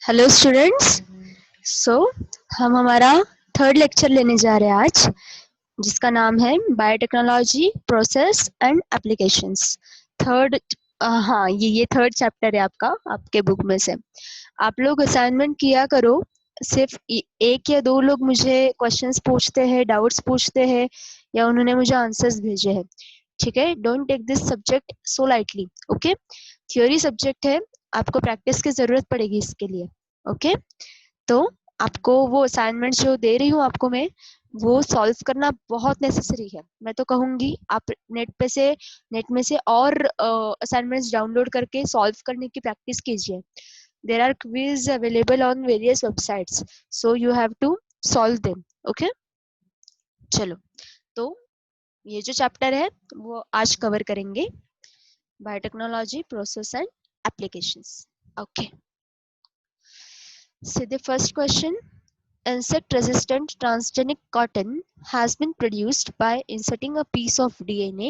Hello students. सो हम हमारा third lecture लेने जा रहे हैं आज, जिसका नाम है biotechnology process and applications. Third हाँ, ये थर्ड चैप्टर है आपका, आपके बुक में से। आप लोग असाइनमेंट किया करो। सिर्फ एक या दो लोग मुझे क्वेश्चंस पूछते हैं, डाउट्स पूछते हैं, या उन्होंने मुझे आंसर्स भेजे हैं। ठीक है, don't take this subject so lightly. Okay, theory subject है, आपको प्रैक्टिस की जरूरत पड़ेगी इसके लिए। ओके, तो आपको वो असाइनमेंट जो दे रही हूँ आपको मैं, वो सॉल्व करना बहुत नेसेसरी है। मैं तो कहूँगी आप नेट में से और असाइनमेंट्स डाउनलोड करके सॉल्व करने की प्रैक्टिस कीजिए। There are quiz available on various websites, so you have to solve them. Okay, चलो, तो ये जो चैप्टर है वो आज कवर करेंगे, biotechnology process and applications. Okay, so the first question: insect resistant transgenic cotton has been produced by inserting a piece of DNA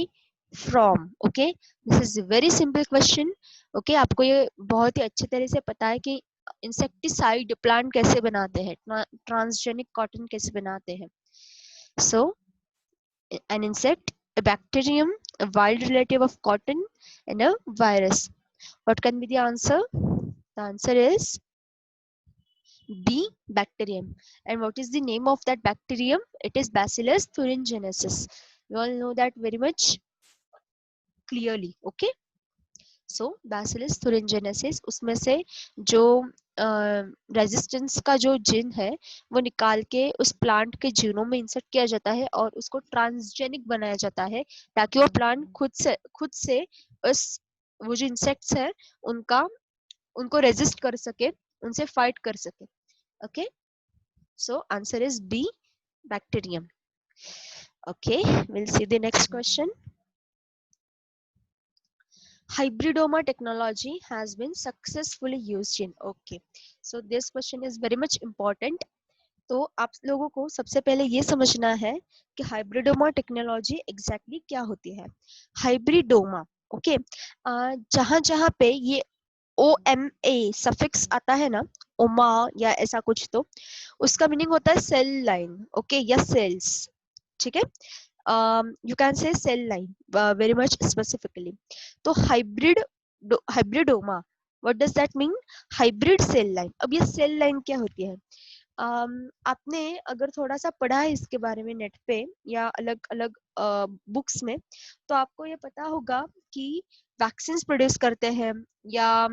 from. Okay, this is a very simple question. Okay, आपको ये बहुत ही अच्छे तरह से पता है कि insecticide plant कैसे बनाते हैं, ट्रांसजेनिक कॉटन कैसे बनाते हैं। So an insect, a bacterium, a wild relative of cotton, and a virus. What can be the answer? The answer is B, bacterium. And what is the name of that bacterium? It is Bacillus thuringiensis. You all know that very much clearly. Okay, so Bacillus thuringiensis, उसमें से जो resistance का जो gene है वो निकाल के उस प्लांट के जीनों में इंसर्ट किया जाता है और उसको ट्रांसजेनिक बनाया जाता है, ताकि वो प्लांट खुद से उस वो जो इंसेक्ट्स है उनका उनको रेजिस्ट कर सके, उनसे फाइट कर सके। Okay, so answer is B, bacterium. Okay, we'll see the next question. Hybridoma technology has been successfully used in. Okay, so this question is very much important. तो आप लोगों को सबसे पहले ये समझना है कि हाइब्रिडोमा टेक्नोलॉजी एग्जैक्टली क्या होती है। हाइब्रिडोमा, ओके, जहां जहां पे ये OMA सफिक्स आता है ना, ओमा या ऐसा कुछ, तो उसका मीनिंग होता है सेल लाइन, ओके, या सेल्स। ठीक है, you can say cell line, very much specifically. तो hybridoma, what does that mean? Hybrid cell line. अब ये सेल लाइन क्या होती है? आपने अगर थोड़ा सा पढ़ा है इसके बारे में नेट पे या अलग अलग बुक्स में, तो आपको ये पता होगा कि वैक्सीन प्रोड्यूस करते हैं या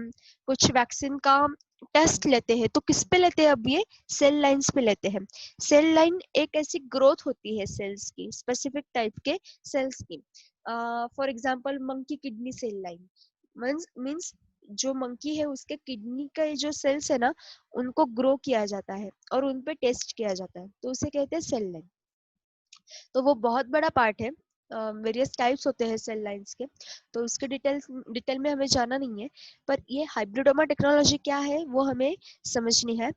कुछ वैक्सीन का टेस्ट लेते हैं, तो किस पे लेते हैं? अब ये सेल लाइंस पे लेते हैं। सेल लाइन एक ऐसी ग्रोथ होती है सेल्स की, स्पेसिफिक टाइप के सेल्स की। For example monkey kidney cell line means जो मंकी है उसके किडनी का जो सेल्स है ना, उनको ग्रो किया जाता है और उन पे टेस्ट किया जाता है, तो उसे कहते हैं सेल लाइन। तो वो बहुत बड़ा पार्ट है, वेरियस टाइप्स होते हैं सेल लाइंस के, तो उसके डिटेल में हमें जाना नहीं है। पर ये हाइब्रिडोमा टेक्नोलॉजी क्या है वो हमें समझनी है।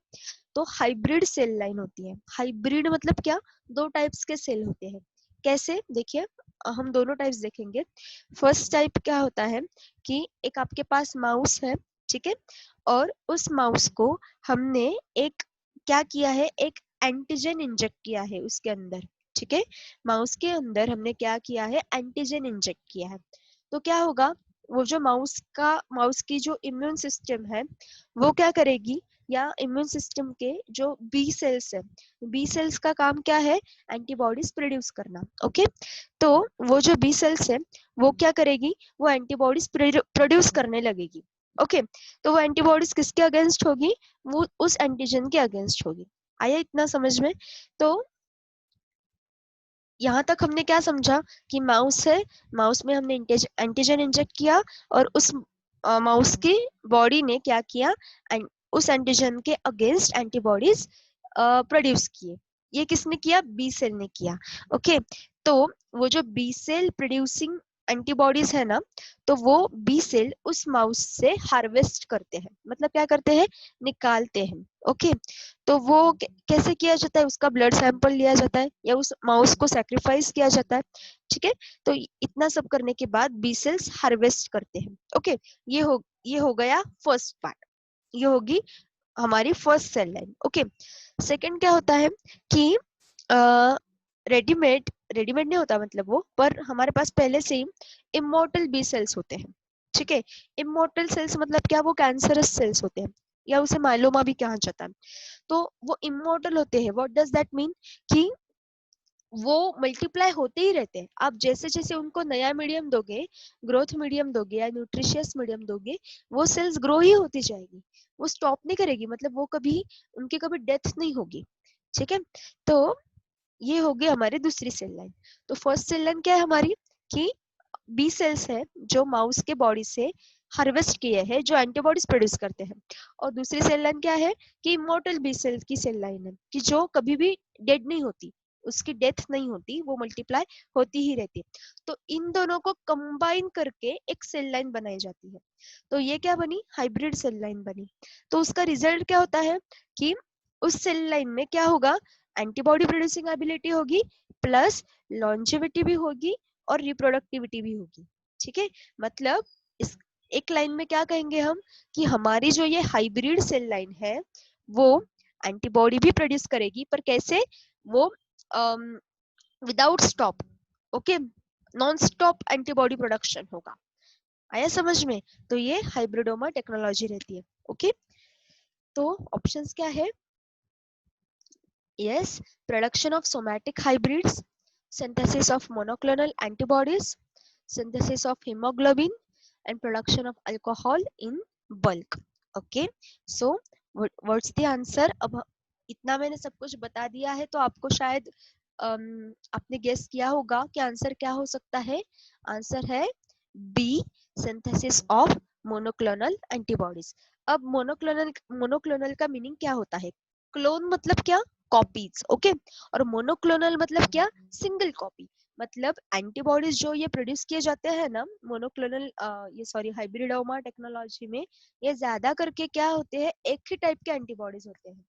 तो हाइब्रिड सेल लाइन होती है। हाइब्रिड मतलब क्या? दो टाइप्स के सेल होते हैं। कैसे? देखिए, हम दोनों टाइप्स देखेंगे। फर्स्ट टाइप क्या होता है कि एक आपके पास माउस है, ठीक है, और उस माउस को हमने एक क्या किया है, एक एंटीजन इंजेक्ट किया है उसके अंदर। ठीक है, माउस के अंदर हमने क्या किया है, एंटीजन इंजेक्ट किया है। तो क्या होगा, वो जो माउस की जो इम्यून सिस्टम है वो क्या करेगी, या इम्यून सिस्टम के जो बी सेल्स है, बी सेल्स का काम क्या है, एंटीबॉडीज प्रोड्यूस करना। ओके, तो वो जो बी सेल्स है वो क्या करेगी, वो एंटीबॉडीज प्रोड्यूस करने लगेगी। ओके, तो वो एंटीबॉडीज किसके अगेंस्ट होगी, वो उस एंटीजन के अगेंस्ट होगी। आया इतना समझ में? तो यहाँ तक हमने क्या समझा कि माउस है, माउस में हमने एंटीजन इंजेक्ट किया और उस माउस की बॉडी ने क्या किया, उस एंटीजन के अगेंस्ट एंटीबॉडीज प्रोड्यूस किए। ये किसने किया? बी सेल ने किया। ओके, तो वो जो बी सेल प्रोड्यूसिंग एंटीबॉडीज है ना, तो वो बी सेल उस माउस से हार्वेस्ट करते हैं, मतलब क्या करते हैं, निकालते हैं। ओके, तो वो कैसे किया जाता है, उसका ब्लड सैंपल लिया जाता है या उस माउस को सैक्रिफाइस किया जाता है। ठीक है, तो इतना सब करने के बाद बी सेल्स हार्वेस्ट करते हैं। ओके, ये हो गया फर्स्ट पार्ट, ये होगी हमारी first cell line. Okay, second क्या होता है कि रेडीमेड रेडीमेड नहीं होता मतलब वो, पर हमारे पास पहले से ही इमोर्टल बी सेल्स होते हैं। ठीक है, इमोर्टल सेल्स मतलब क्या, वो कैंसरस सेल्स होते हैं, या उसे माइलोमा भी कहा जाता है। तो वो इमोर्टल होते हैं। व्हाट डज दैट मीन कि वो मल्टीप्लाई होते ही रहते हैं। आप जैसे जैसे उनको नया मीडियम दोगे, ग्रोथ मीडियम दोगे या न्यूट्रिशियस मीडियम दोगे, वो सेल्स ग्रो ही होती जाएगी, वो स्टॉप नहीं करेगी, मतलब वो कभी, उनकी कभी डेथ नहीं होगी। ठीक है, तो ये होगी हमारी दूसरी सेल लाइन। तो फर्स्ट सेल लाइन क्या है हमारी, कि बी सेल्स है जो माउस के बॉडी से हार्वेस्ट किए हैं, जो एंटीबॉडीज प्रोड्यूस करते हैं। और दूसरी सेल लाइन क्या है कि इमोर्टल बी सेल की सेल लाइन है, कि जो कभी भी डेड नहीं होती, उसकी डेथ नहीं होती, वो मल्टीप्लाई होती ही रहती है। तो इन दोनों को कंबाइन करके एक सेल लाइन बनाई जाती है। तो ये क्या बनी, हाइब्रिड सेल लाइन बनी। तो उसका रिजल्ट क्या होता है कि उस सेल लाइन में क्या होगा, एंटीबॉडी प्रोड्यूसिंग एबिलिटी होगी, प्लस लॉन्जेविटी भी होगी, और रिप्रोडक्टिविटी भी होगी। ठीक है, मतलब इस एक लाइन में क्या कहेंगे हम, कि हमारी जो ये हाइब्रिड सेल लाइन है वो एंटीबॉडी भी प्रोड्यूस करेगी, पर कैसे, वो without stop. Okay, non stop antibody production होगा। आया समझ में? तो ये हाइब्रिडोमा टेक्नोलॉजी रहती है। ओके, तो ऑप्शंस क्या है, yes, production of somatic hybrids, synthesis of monoclonal antibodies, synthesis of hemoglobin, and production of alcohol in bulk. Okay, so what's the answer? अब इतना मैंने सब कुछ बता दिया है, तो आपको शायद आपने गेस किया होगा कि आंसर क्या हो सकता है। आंसर है B, synthesis of monoclonal antibodies. अब मोनोक्लोनल का मीनिंग क्या होता है? क्लोन मतलब क्या, कॉपीज। ओके, और मोनोक्लोनल मतलब क्या, सिंगल कॉपी। मतलब एंटीबॉडीज जो ये प्रोड्यूस किए जाते हैं ना मोनोक्लोनल, ये सॉरी हाइब्रिडोमा टेक्नोलॉजी में, ये ज्यादा करके क्या होते हैं, एक ही टाइप के एंटीबॉडीज होते हैं।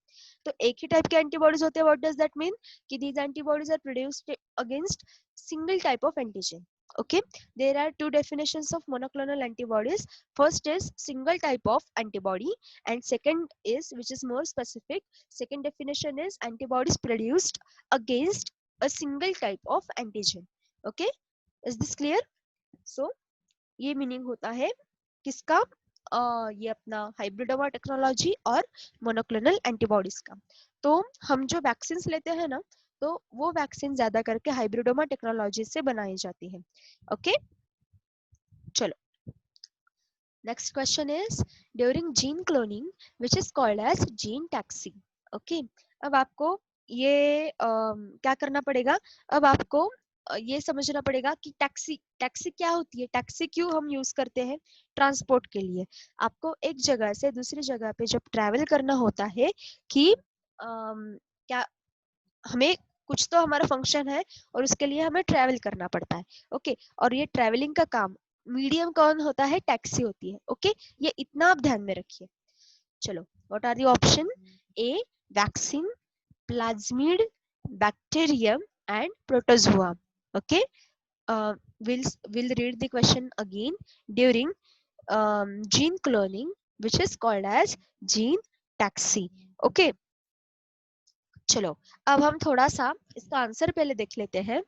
तो एक ही टाइप के एंटीबॉडीज होते हैं, व्हाट डज दैट मीन, कि these antibodies are produced against single type of antigen. Okay, there are two definitions of monoclonal antibodies. First is single type of antibody, and second is, which is more specific, second definition is antibodies produced against a single type of antigen. Okay, is this clear? So ये meaning होता है किसका, ये अपना hybridoma technology और monoclonal antibodies का। तो हम जो वैक्सीन लेते हैं ना, तो वो वैक्सीन ज्यादा करके हाइब्रिडोमा टेक्नोलॉजी से बनाई जाती है। ओके, चलो next question is, during gene cloning which is called as gene taxi. Okay, अब आपको ये क्या करना पड़ेगा, अब आपको ये समझना पड़ेगा कि टैक्सी टैक्सी क्या होती है, टैक्सी क्यों हम यूज करते हैं, ट्रांसपोर्ट के लिए। आपको एक जगह से दूसरी जगह पे जब ट्रैवल करना होता है कि क्या, हमें कुछ तो हमारा फंक्शन है और उसके लिए हमें ट्रैवल करना पड़ता है। ओके, और ये ट्रैवलिंग का काम मीडियम कौन होता है, टैक्सी होती है। ओके, ये इतना आप ध्यान में रखिए। चलो, what are the option, a vaccine, plasmid, bacterium and protozoa. Okay, we'll read the question again. During gene cloning which is called as gene taxi. Okay, चलो अब हम थोड़ा सा इसका आंसर पहले देख लेते हैं।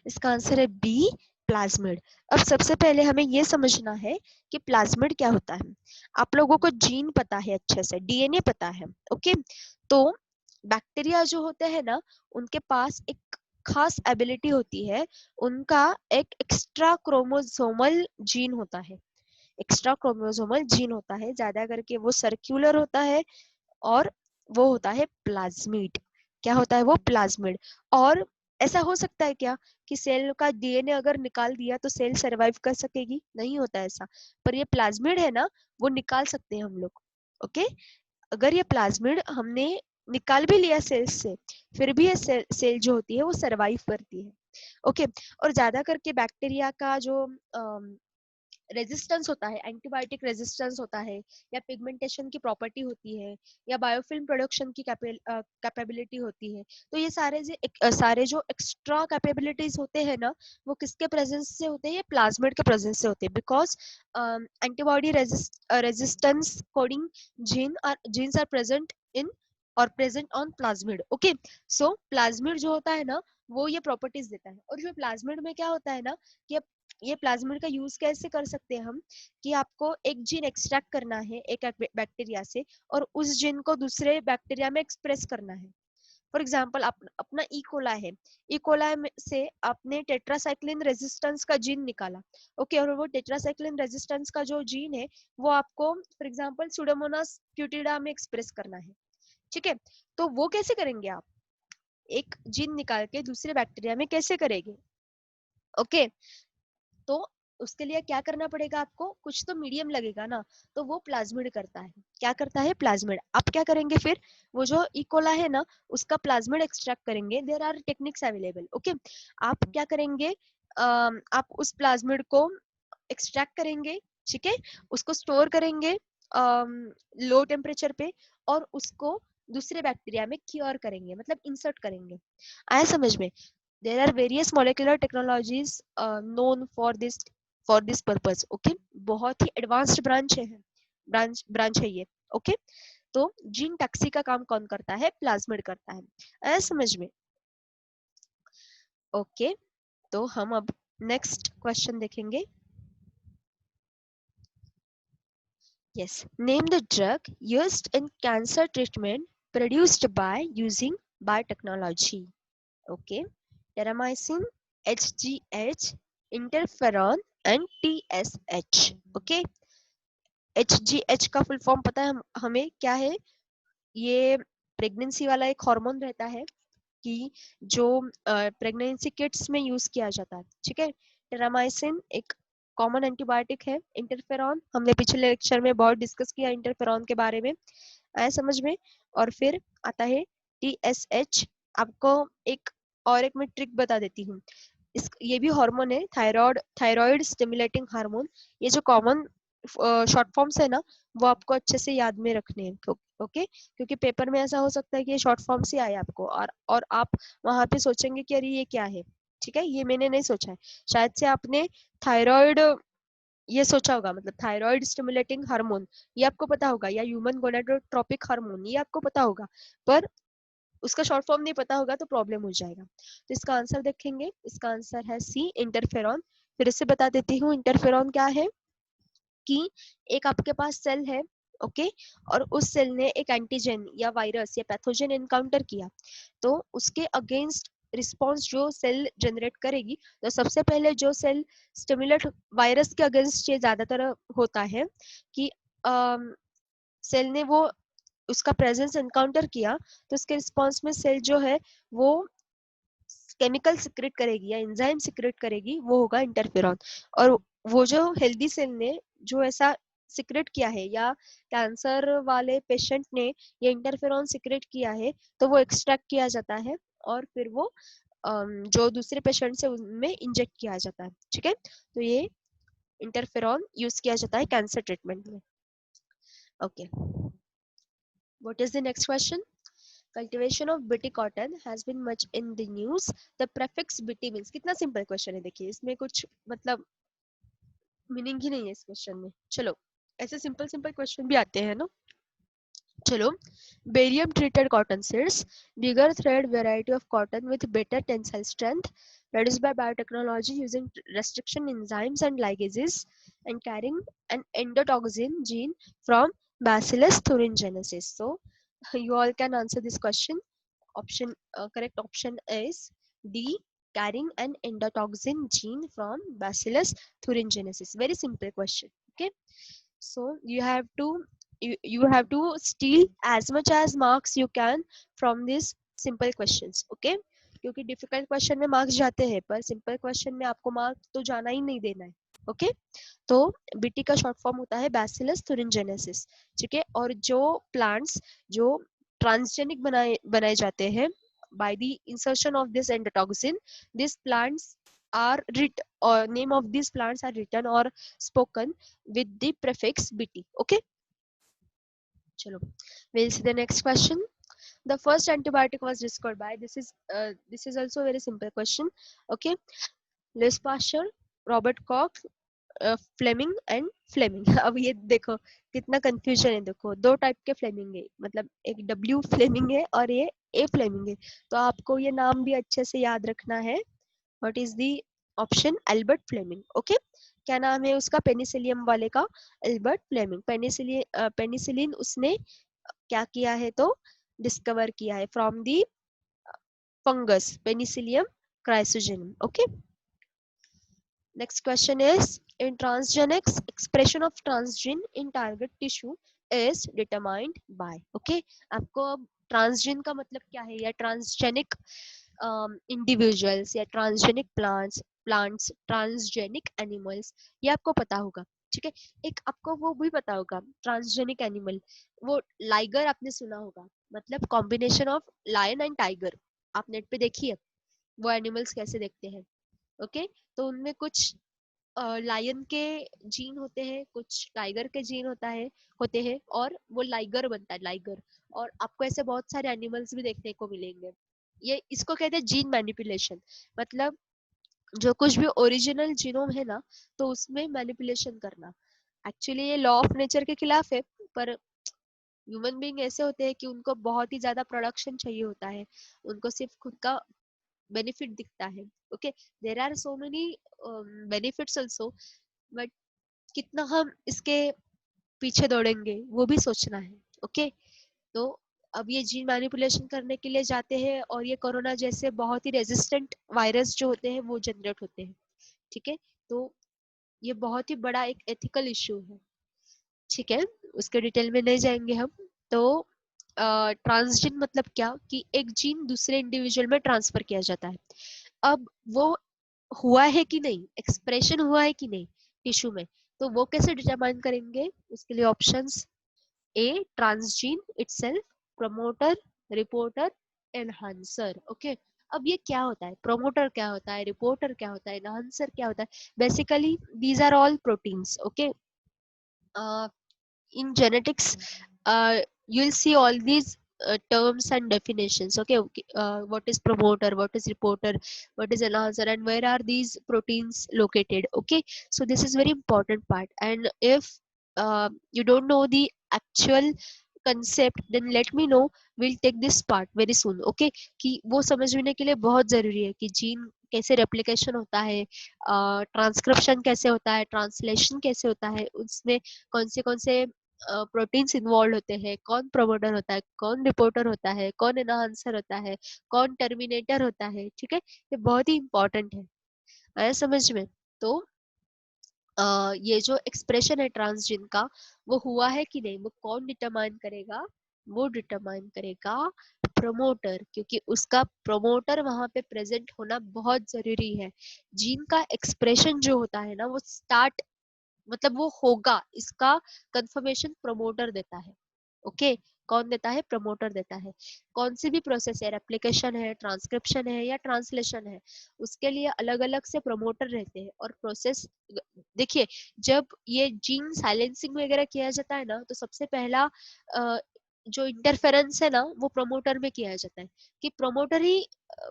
इसका आंसर है बी, प्लाज्मिड। अब सबसे पहले हमें यह समझना है कि प्लाज्मिड क्या होता है। आप लोगों को जीन पता है अच्छे से, डीएनए पता है। ओके, तो बैक्टीरिया जो होते हैं ना, उनके पास एक खास एबिलिटी होती है, उनका एक एक्स्ट्रा क्रोमोसोमल जीन होता है। एक्स्ट्रा क्रोमोसोमल जीन होता है, ज्यादा करके वो सर्कुलर होता है, और वो होता है प्लाज्मिड। क्या होता है वो, प्लाज्मिड। और ऐसा हो सकता है क्या कि सेल का डीएनए अगर निकाल दिया तो सेल सरवाइव कर सकेगी, नहीं होता ऐसा। पर ये प्लाज्मिड है ना, वो निकाल सकते हैं हम लोग। ओके, अगर ये प्लाज्मिड हमने निकाल भी लिया सेल से, फिर भी ये सेल जो होती है वो सरवाइव करती है। ओके, और ज्यादा करके बैक्टीरिया का जो रेजिस्टेंस होता है, एंटीबायोटिक रेजिस्टेंस होता है, या पिगमेंटेशन की प्रॉपर्टी होती है, या बायोफिल्म प्रोडक्शन की कैपेबिलिटी होती है। तो ये सारे जो एक्स्ट्रा कैपेबिलिटीज होते हैं ना, वो किसके प्रेजेंस से होते हैं? ये प्लाज्मिड के प्रेजेंस से होते हैं, because antibody resistance coding genes are present in और present on plasmid. Okay, so plasmid जो होता है ना, वो ये प्रॉपर्टीज देता है। और जो प्लाज्मिड में क्या होता है ना, कि ये प्लाज्मिड का यूज कैसे कर सकते हैं हम, कि आपको एक जीन एक्सट्रैक्ट करना है एक बैक्टीरिया से, और उस जीन को दूसरे बैक्टीरिया में एक्सप्रेस करना है। फॉर एग्जाम्पल, अपना इकोला है, इकोला से आपने टेट्रासाइक्लिन रेजिस्टेंस का जीन निकाला। ओके, और वो टेट्रासाइक्लिन रेजिस्टेंस का जो जीन है, वो आपको फॉर एग्जाम्पल सुडोमोनास क्यूटिडा में एक्सप्रेस करना है। ठीक है, तो वो कैसे करेंगे आप? एक जीन निकाल के दूसरे बैक्टीरिया में कैसे करेंगे? ओके, तो उसके लिए क्या करना पड़ेगा आपको? कुछ तो मीडियम लगेगा ना, तो वो प्लाज्मिड करता है। क्या करता है? प्लाज्मिड। आप क्या करेंगे फिर? वो जो इकोला है ना, उसका प्लाज्मिड एक्सट्रैक्ट करेंगे। There are techniques available. Okay, आप क्या करेंगे? आप उस प्लाज्मिड को एक्सट्रैक्ट करेंगे, ठीक है, उसको स्टोर करेंगे लो टेम्परेचर पे, और उसको दूसरे बैक्टीरिया में क्योर करेंगे, मतलब इंसर्ट करेंगे। आया समझ में? there are various molecular technologies known for this purpose. okay, बहुत ही एडवांस्ड ब्रांच है ये। ओके, तो जीन टैक्सी का काम कौन करता है? प्लाज्मिड करता है। आया समझ में? ओके, तो हम अब नेक्स्ट क्वेश्चन देखेंगे। yes, name the drug used in cancer treatment produced by using biotechnology. okay, Terramycin, HGH, interferon and TSH. Okay, HGH का फुल फॉर्म पता है हमें क्या है? ये प्रेगनेंसी वाला एक हार्मोन रहता है कि जो प्रेगनेंसी किट्स में यूज किया जाता है। ठीक है, टेरामाइसिन एक कॉमन एंटीबायोटिक है। इंटरफेरॉन हमने पिछले लेक्चर में बहुत डिस्कस किया इंटरफेरॉन के बारे में। आया समझ में? और फिर आता है TSH। आपको एक मैं ट्रिक बता देती हूँ। ये भी हार्मोन है, थायराइड स्टिमुलेटिंग हार्मोन। ये जो कॉमन शॉर्ट फॉर्म्स है ना, वो आपको अच्छे से याद में रखने हैं। ओके, क्योंकि पेपर में ऐसा हो सकता है कि ये शॉर्ट फॉर्म्स ही आए आपको, और आप वहां पे सोचेंगे कि अरे ये क्या है। ठीक है, ये मैंने नहीं सोचा है। शायद से आपने थायराइड ये सोचा होगा, मतलब थायराइड स्टिमुलेटिंग हार्मोन ये आपको पता होगा, या ह्यूमन गोनाडोट्रोपिक हार्मोन ये आपको पता होगा, पर उसका शॉर्ट फॉर्म नहीं पता होगा तो प्रॉब्लम हो जाएगा। तो इसका आंसर देखेंगे, इसका आंसर है सी, इंटरफेरॉन। फिर से बता देती हूँ इंटरफेरॉन क्या है, कि एक आपके पास सेल है, ओके, और उस सेल ने एक एंटीजन या वायरस या पैथोजन एनकाउंटर किया, तो उसके अगेंस्ट रिस्पॉन्स जो सेल जनरेट करेगी, तो सबसे पहले जो सेल स्टिमुलेट वायरस के अगेंस्ट ये ज्यादातर होता है कि सेल ने वो उसका प्रेजेंस एनकाउंटर किया, तो उसके रिस्पॉन्स में सेल जो है वो केमिकल सिक्रेट करेगी या एंजाइम सिक्रेट करेगी, वो होगा इंटरफेरॉन। और वो जो हेल्दी सेल ने जो ऐसा सिक्रेट किया है, या कैंसर वाले पेशेंट ने ये इंटरफेरॉन सिक्रेट किया है, तो वो एक्सट्रैक्ट किया जाता है और फिर वो जो दूसरे पेशेंट से उनमें इंजेक्ट किया जाता है। ठीक है, तो ये इंटरफेरॉन यूज किया जाता है कैंसर ट्रीटमेंट में। Okay, what is the next question? Cultivation of BT cotton has been much in the news. The prefix BT means, कितना सिंपल क्वेश्चन है, देखिए इसमें कुछ मतलब मीनिंग ही नहीं है इस क्वेश्चन में। चलो, ऐसे सिंपल सिंपल क्वेश्चन भी आते हैं ना। चलो, barium treated cotton seeds, bigger thread variety of cotton with better tensile strength, produced by biotechnology using restriction enzymes and ligases, and carrying an endotoxin gene from Bacillus thuringiensis. So you all can answer this question. Correct option is D, carrying an endotoxin gene from Bacillus thuringiensis. Very simple question. Okay, so you have to steal as much as marks you can from these simple questions. Okay, क्योंकि difficult question में marks जाते हैं, पर simple question में आपको marks तो जाना ही नहीं देना है। ओके, तो बीटी का शॉर्ट फॉर्म होता है बैसिलस thuringiensis। ठीक है, और जो प्लांट्स जो ट्रांसजेनिक बनाए बनाए जाते हैं by the insertion of this endotoxin, these plants are written, or name of these plants are written or spoken with the prefix bt. Okay, chalo, we'll see the next question. The first antibiotic was discovered by, this is also a very simple question. Okay, Louis Pasteur, Robert Koch, Fleming and Fleming अब ये देखो कितना confusion है, देखो दो type के Fleming है, मतलब एक डब्ल्यू फ्लेमिंग है और ये ए फ्लेमिंग है, तो आपको ये नाम भी अच्छे से याद रखना है. What is the option? Albert Fleming. Okay, क्या नाम है उसका पेनिसिलियम वाले का? Albert Fleming. पेनिसिलिन उसने क्या किया है तो डिस्कवर किया है from the fungus Penicillium chrysogenum. Okay, next question is, in transgenics, expression of transgene in target tissue is determined by. Okay, आपको अब ट्रांसजीन का मतलब क्या है, या ट्रांसजेनिक इंडिविजुअल्स या ट्रांसजेनिक प्लांट्स ट्रांसजेनिक एनिमल्स, ये आपको पता होगा. ठीक है, एक आपको वो भी पता होगा ट्रांसजेनिक एनिमल, वो लाइगर आपने सुना होगा, मतलब combination of lion and tiger. आप नेट पे देखिए वो एनिमल्स कैसे देखते हैं. ओके, तो उनमें कुछ लायन के जीन होते हैं, कुछ टाइगर के जीन होते हैं, और वो लाइगर बनता है, लाइगर. और आपको ऐसे बहुत सारे एनिमल्स भी देखने को मिलेंगे. ये इसको कहते हैं जीन मैनिपुलेशन, मतलब जो कुछ भी ओरिजिनल जीनोम है ना, तो उसमें मैनिपुलेशन करना. एक्चुअली ये लॉ ऑफ नेचर के खिलाफ है, पर ह्यूमन बीइंग ऐसे होते हैं कि उनको बहुत ही ज्यादा प्रोडक्शन चाहिए होता है, उनको सिर्फ खुद का बेनिफिट दिखता है. Okay, there are so many benefits also, but कितना हम इसके पीछे दौड़ेंगे वो भी सोचना है. ओके, तो अब ये जीन मैनिपुलेशन करने के लिए जाते हैं, और ये कोरोना जैसे बहुत ही रेजिस्टेंट वायरस जो होते हैं वो जनरेट होते हैं. ठीक है, तो ये बहुत ही बड़ा एक एथिकल इश्यू है. ठीक है, उसके डिटेल में नहीं जाएंगे हम. तो ट्रांसजीन मतलब क्या, कि एक जीन दूसरे इंडिविजुअल में ट्रांसफर किया जाता है. अब वो हुआ है कि नहीं, एक्सप्रेशन हुआ है कि नहीं टिश्यू में, तो वो कैसे डिटरमाइन करेंगे? उसके लिए options: A transgene itself, promoter, reporter, enhancer. Okay, अब ये क्या होता है, प्रमोटर क्या होता है, रिपोर्टर क्या होता है, एनहांसर क्या होता है? Basically these are all proteins. Okay, in genetics you'll see all these terms and definitions. Okay, what is promoter, what is reporter, what is enhancer, and where are these proteins located? Okay, so this is very important part, and if you don't know the actual concept, then let me know, we'll take this part very soon. Okay, कि वो समझने के लिए बहुत जरूरी है कि gene कैसे रेप्लिकेशन होता है, ट्रांसक्रिप्शन कैसे होता है, ट्रांसलेशन कैसे होता है, उसमें कौन से प्रोटीन्स इन्वॉल्व होते हैं, कौन प्रोमोटर होता है, कौन रिपोर्टर होता है, कौन एनहांसर होता है, कौन टर्मिनेटर होता है. ठीक है, ये बहुत ही इंपॉर्टेंट है. आया समझ में? तो ये जो एक्सप्रेशन है ट्रांसजीन का, वो हुआ है कि नहीं, वो कौन डिटरमाइन करेगा? वो डिटरमाइन करेगा प्रमोटर, क्योंकि उसका प्रमोटर वहां पे प्रेजेंट होना बहुत जरूरी है. जीन का एक्सप्रेशन जो होता है ना, वो स्टार्ट, मतलब वो होगा, इसका कंफर्मेशन प्रमोटर देता है. ओके, कौन देता है? प्रमोटर देता है. कौन सी भी प्रोसेस है, रेप्लिकेशन है, ट्रांसक्रिप्शन है, या ट्रांसलेशन है, उसके लिए अलग अलग से प्रमोटर रहते हैं. और प्रोसेस देखिए, जब ये जीन साइलेंसिंग वगैरह किया जाता है ना, तो सबसे पहला जो इंटरफेरेंस है ना, वो प्रमोटर में किया जाता है, कि प्रमोटर ही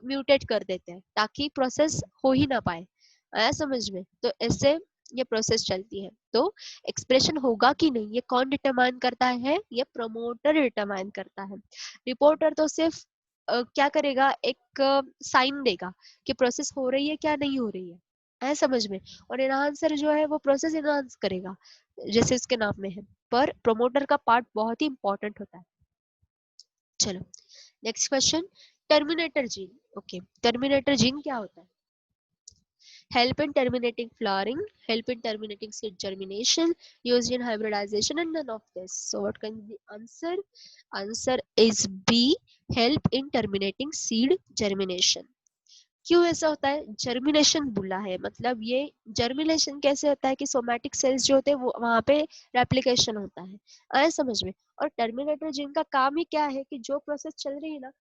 म्यूटेट कर देते हैं ताकि प्रोसेस हो ही ना पाए. आया समझ में? तो ऐसे ये प्रोसेस चलती है. तो एक्सप्रेशन होगा कि नहीं, ये कौन डिटरमाइन करता है? ये प्रमोटर डिटरमाइन करता है. रिपोर्टर तो सिर्फ क्या करेगा, एक साइन देगा कि प्रोसेस हो रही है क्या नहीं हो रही है. है समझ में? और एनहांसर जो है वो प्रोसेस एनहांस करेगा, जैसे इसके नाम में है. पर प्रमोटर का पार्ट बहुत ही इंपॉर्टेंट होता है. चलो, next question, terminator gene. Okay, terminator gene क्या होता है? Help in terminating flowering, help in terminating seed germination, used in hybridization, and none of this. So what can be the answer? Answer is B, help in terminating seed germination. क्यों ऐसा होता है? Germination बोला है, मतलब ये germination कैसे होता है कि सोमैटिक सेल्स जो होते हैं वो वहां पे रेप्लिकेशन होता है, आए समझ में। और टर्मिनेटर जिनका काम ही क्या है कि जो प्रोसेस चल रही है ना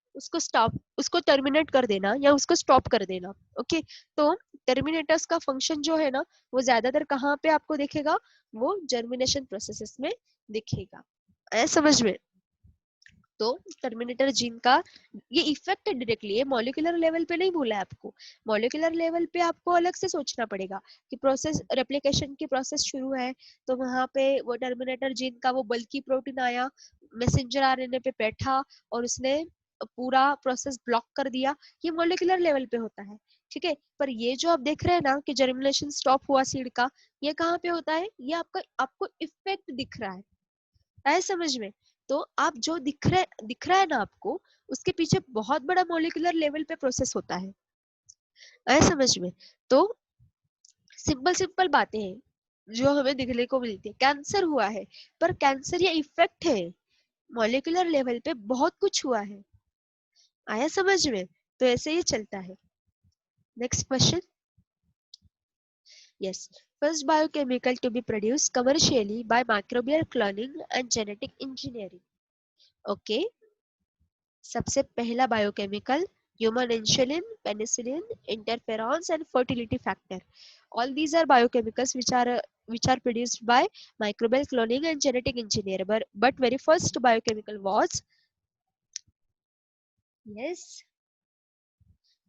उसको टर्मिनेट कर देना या उसको स्टॉप कर देना। ओके, तो टर्मिनेटर्स का फंक्शन जो है ना वो ज्यादातर कहाँ पे आपको दिखेगा? वो जर्मिनेशन प्रोसेसेस में दिखेगा, आया समझ में। तो टर्मिनेटर जीन का ये इफेक्ट है डायरेक्टली, ये मॉलिक्यूलर लेवल पे नहीं बोला है आपको। मॉलिक्यूलर लेवल पे आपको अलग से सोचना पड़ेगा कि प्रोसेस रेप्लिकेशन की प्रोसेस शुरू है, तो वहां पे वो टर्मिनेटर जीन का वो बल्कि प्रोटीन आया, मैसेंजर आरएनए पे बैठा और उसने पूरा प्रोसेस ब्लॉक कर दिया। ये मॉलिक्यूलर लेवल पे होता है, ठीक है। पर ये जो आप देख रहे हैं ना कि जर्मिनेशन स्टॉप हुआ सीड का, ये कहाँ पे होता है? ये आपको इफेक्ट दिख रहा है समझ में। तो आप जो दिख रहा है ना आपको, उसके पीछे बहुत बड़ा मॉलिक्यूलर लेवल पे प्रोसेस होता है समझ में। तो सिंपल सिंपल बातें हैं जो हमें दिखने को मिलती है। कैंसर हुआ है, पर कैंसर ये इफेक्ट है, मॉलिक्यूलर लेवल पे बहुत कुछ हुआ है, आया समझ में। तो ऐसे ही चलता है। Next question. Yes, first biochemical to be produced commercially by microbial cloning and genetic engineering. Okay, सबसे पहला biochemical human insulin, penicillin, interferons and fertility factor. All these are biochemicals which are produced by microbial cloning and genetic engineering. But very first biochemical was, yes,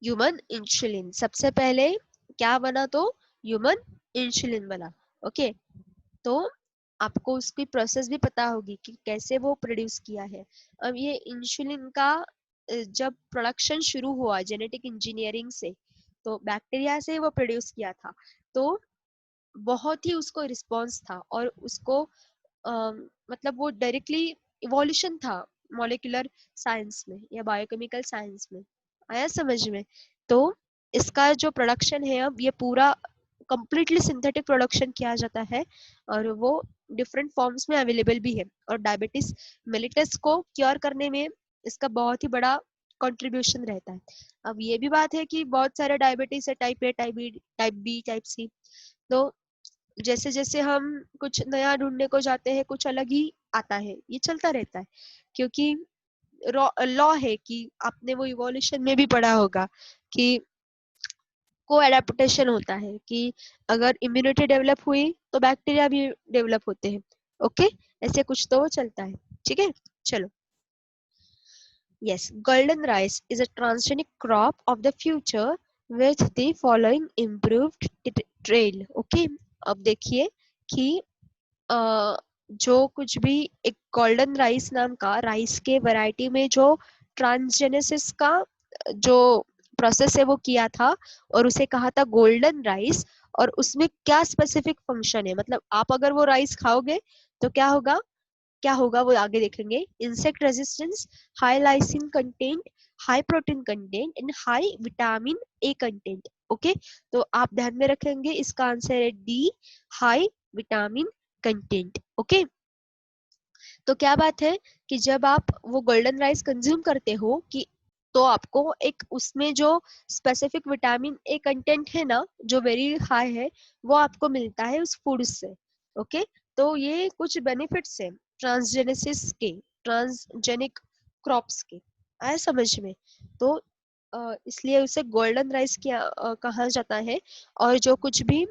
human insulin. सबसे पहले क्या बना? तो human insulin बना। Okay, तो आपको उसकी process भी पता होगी कि कैसे वो प्रोड्यूस किया है। अब ये इंसुलिन का जब प्रोडक्शन शुरू हुआ जेनेटिक इंजीनियरिंग से, तो बैक्टीरिया से वो प्रोड्यूस किया था, तो बहुत ही उसको रिस्पॉन्स था और उसको मतलब वो डायरेक्टली इवोल्यूशन था मॉलिक्यूलर साइंस में या बायोकेमिकल साइंस में, आया समझ में। तो इसका जो प्रोडक्शन है अब ये पूरा कंप्लीटली सिंथेटिक प्रोडक्शन किया जाता है और वो डिफरेंट फॉर्म्स में अवेलेबल भी है। और डायबिटीज मेलिटस को क्योर करने में इसका बहुत ही बड़ा कंट्रीब्यूशन रहता है। अब ये भी बात है कि बहुत सारे डायबिटीज है, type A, type B, type C. तो जैसे जैसे हम कुछ नया ढूंढने को जाते हैं कुछ अलग ही आता है, ये चलता रहता है। क्योंकि लॉ है कि आपने वो इवोल्यूशन में भी पढ़ा होगा कि को एडेप्टेशन होता है कि अगर इम्यूनिटी डेवलप हुई तो बैक्टीरिया भी डेवलप होते हैं। ओके, ऐसे कुछ तो चलता है, ठीक है। चलो, yes, golden rice is a transgenic crop of the future with the following improved trail. Okay, अब देखिए कि जो कुछ भी एक गोल्डन राइस नाम का राइस के वैरायटी में जो ट्रांसजेनेसिस का जो प्रोसेस है वो किया था और उसे कहा था गोल्डन राइस। और उसमें क्या स्पेसिफिक फंक्शन है, मतलब आप अगर वो राइस खाओगे तो क्या होगा वो आगे देखेंगे। Insect resistance, high lysine content, high protein content and high vitamin a content. Okay, तो आप ध्यान में रखेंगे इसका आंसर है D, high vitamin content. Okay, तो क्या बात है कि जब आप वो गोल्डन राइस कंज्यूम करते हो कि तो आपको एक उसमें जो स्पेसिफिक विटामिन ए कंटेंट है ना जो वेरी हाई है वो आपको मिलता है उस फूड से। ओके, तो ये कुछ बेनिफिट्स है ट्रांसजेनेसिस के, ट्रांसजेनिक क्रॉप्स के, आया समझ में। तो इसलिए उसे गोल्डन राइस कहा जाता है। और जो कुछ भी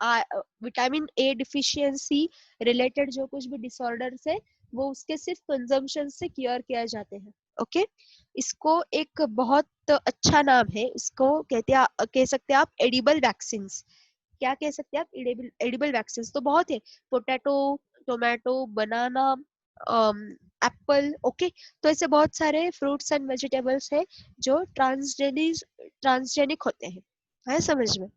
विटामिन ए डिफिशियंसी रिलेटेड जो कुछ भी डिसऑर्डर्स है वो उसके सिर्फ कंजम्पशन से क्योर किया जाते हैं। ओके, इसको एक बहुत अच्छा नाम है, इसको कह सकते हैं आप एडिबल वैक्सीन्स। क्या कह सकते हैं आप? एडिबल वैक्सीन्स तो बहुत है, पोटैटो, टोमेटो, बनाना, एप्पल। ओके, तो ऐसे बहुत सारे फ्रूट्स एंड वेजिटेबल्स है जो ट्रांसजेनिक होते हैं, है समझ में।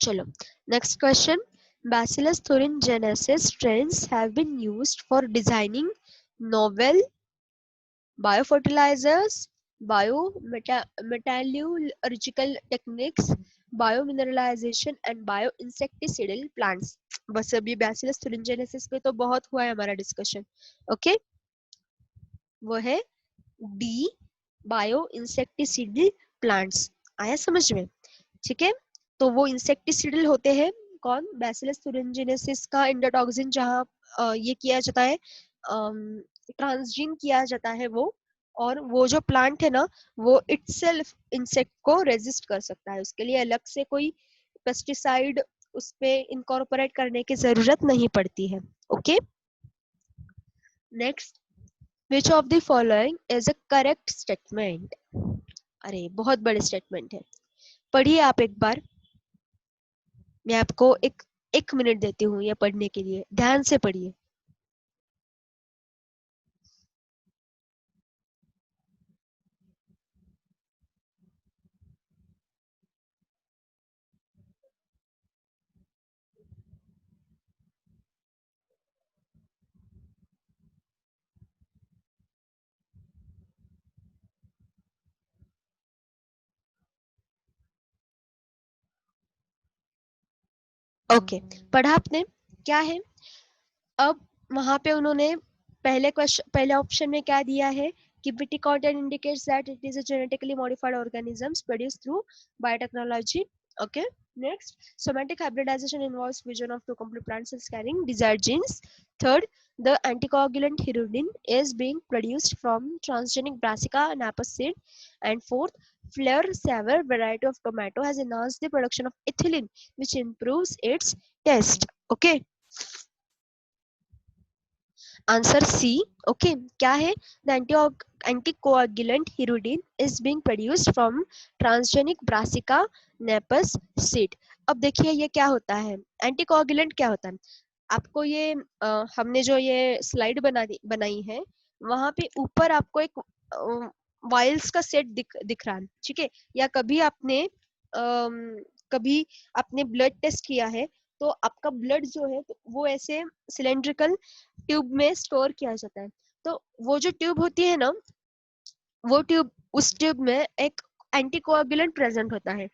चलो, next question. Bacillus thuringiensis strains have been used for designing novel biofertilizers, biometallurgical techniques, biomineralization and bioinsecticidal plants. बस अभी Bacillus thuringiensis पे तो बहुत हुआ है हमारा डिस्कशन। ओके, वो है डी, बायो इंसेक्टिसिडल प्लांट्स। आया समझ में? ठीक है, तो वो इंसेक्टिसाइडल होते हैं। कौन? बैसिलस thuringiensis का इंडोटॉक्सिन, जहाँ ये किया जाता है, ट्रांसजीन किया जाता है वो। और वो जो प्लांट है ना, वो इटसेल्फ इंसेक्ट को रेजिस्ट कर सकता है, उसके लिए अलग से कोई पेस्टिसाइड उस पे इनकॉर्पोरेट करने की जरूरत नहीं पड़ती है। Okay, next, which of the following is a correct statement? अरे बहुत बड़े स्टेटमेंट है, पढ़िए आप एक बार। मैं आपको एक एक मिनट देती हूँ ये पढ़ने के लिए, ध्यान से पढ़िए। ओके, पढ़ा आपने? क्या है अब? वहां पे उन्होंने पहले ऑप्शन में क्या दिया है कि BT content indicates that it is a genetically modified organisms produced through biotechnology. Okay, next, somatic hybridization involves fusion of two complete plant cells carrying desired genes. Third, the anticoagulant hirudin is being produced from transgenic Brassica napus seed. And fourth, Fleur Saver variety of tomato has enhanced the production of ethylene, which improves its taste. Okay, answer C. Okay, क्या है? The anticoagulant hirudin is being produced from transgenic Brassica napus seed. अब देखिए ये क्या होता है, anticoagulant क्या होता है। आपको ये हमने जो ये स्लाइड बनाई है, वहां पे ऊपर आपको एक वाइल्स का सेट दिख रहा है, ठीक है? या कभी आपने ब्लड टेस्ट किया है, तो आपका ब्लड जो है तो वो ऐसे सिलेंड्रिकल ट्यूब में स्टोर किया जाता है। तो वो जो ट्यूब होती है ना, वो ट्यूब, उस ट्यूब में एक एंटीकोआगुलेंट प्रेजेंट होता है।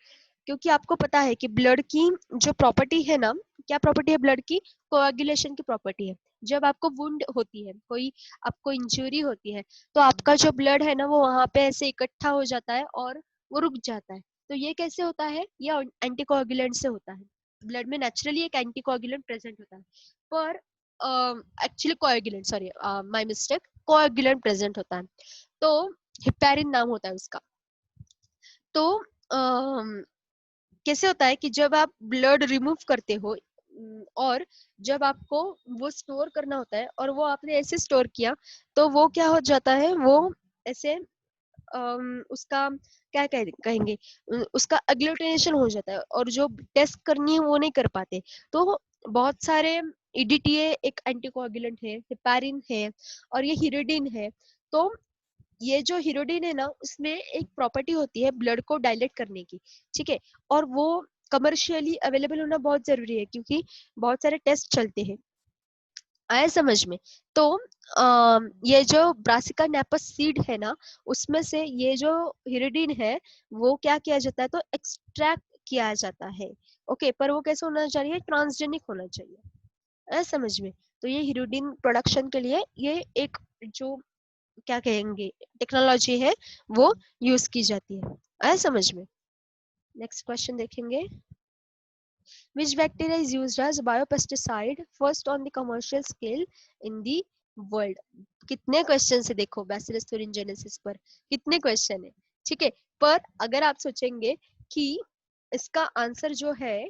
क्योंकि आपको पता है कि ब्लड की जो प्रॉपर्टी है ना, क्या प्रॉपर्टी है ब्लड की? कोआगुलेशन की प्रॉपर्टी है। जब आपको वुंड होती है, कोई आपको इंजरी होती है, तो आपका जो ब्लड है ना, वो वहां पे ऐसे इकट्ठा हो जाता है और वो रुक जाता है। तो ये कैसे होता है? ये एंटीकोआगुलेंट से होता है। ब्लड में नेचुरली एक एंटीकोआगुलेंट प्रेजेंट होता है, पर actually coagulant, sorry my mistake, coagulant present होता है। तो हिपैरिन नाम होता है उसका। तो कैसे होता है कि जब आप ब्लड रिमूव करते हो, और जब आपको वो स्टोर करना होता है और वो आपने ऐसे स्टोर किया, तो वो क्या हो जाता है, वो ऐसे उसका क्या कहेंगे, उसका अग्लूटिनेशन हो जाता है, और जो टेस्ट करनी है वो नहीं कर पाते। तो बहुत सारे EDTA एक एंटीकोआगुलेंट है, हेपारिन है, और ये हिरिडिन है। तो ये जो हिरोडिन है ना, उसमें एक प्रॉपर्टी होती है ब्लड को डायलेट करने की, ठीक है? और वो कमर्शियली अवेलेबल होना बहुत जरूरी है, क्योंकि बहुत सारे टेस्ट चलते हैं। आया समझ में? तो ये जो ब्रासिका नेपस सीड है ना, उसमें से ये जो हिरोडिन है, वो क्या किया जाता है, तो एक्सट्रैक्ट किया जाता है। ओके, पर वो कैसे होना चाहिए? ट्रांसजेनिक होना चाहिए। आया समझ में? तो ये हिरोडिन प्रोडक्शन के लिए ये एक जो क्या कहेंगे टेक्नोलॉजी है, वो यूज की जाती है। आया समझ में? नेक्स्ट क्वेश्चन देखेंगे। Which bacteria is used as biopesticide first on the commercial scale in the world? कितने क्वेश्चन है देखो, बैसिलस thuringiensis पर कितने क्वेश्चन है, ठीक है? पर अगर आप सोचेंगे कि इसका आंसर जो है,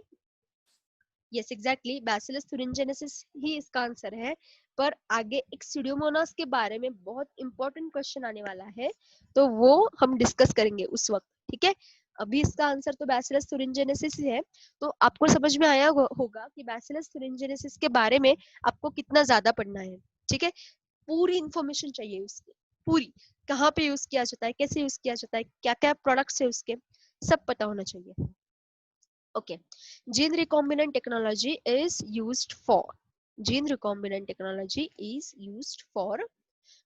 यस एग्जैक्टली, बैसिलस thuringiensis ही इसका आंसर है। पर आगे एक सीडोमोनास के बारे में बहुत इंपॉर्टेंट क्वेश्चन आने वाला है, तो वो हम डिस्कस करेंगे उस वक्त, ठीक है? अभी इसका आंसर तो बैसिलस thuringiensis ही है। तो आपको समझ में आया होगा कि बैसिलस thuringiensis के बारे में आपको कितना ज्यादा पढ़ना है, ठीक है? पूरी इंफॉर्मेशन चाहिए उसकी, पूरी, कहाँ पे यूज किया जाता है, कैसे यूज किया जाता है, क्या क्या प्रोडक्ट्स है उसके, सब पता होना चाहिए। Okay, gene recombinant technology is used for, gene recombinant technology is used for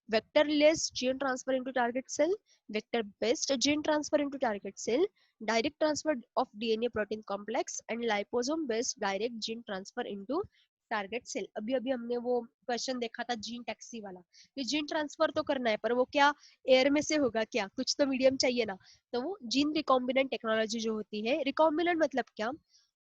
vectorless gene transfer into target cell, vector based gene transfer into target cell, direct transfer of DNA protein complex, and liposome based direct gene transfer into target cell. अभी अभी हमने वो question देखा था gene taxi वाला, ये gene transfer तो करना है, पर वो क्या एयर में से होगा क्या, कुछ तो मीडियम चाहिए ना। तो वो जीन रिकॉम्बिनेंट टेक्नोलॉजी जो होती है, रिकॉम्बिनेंट मतलब क्या,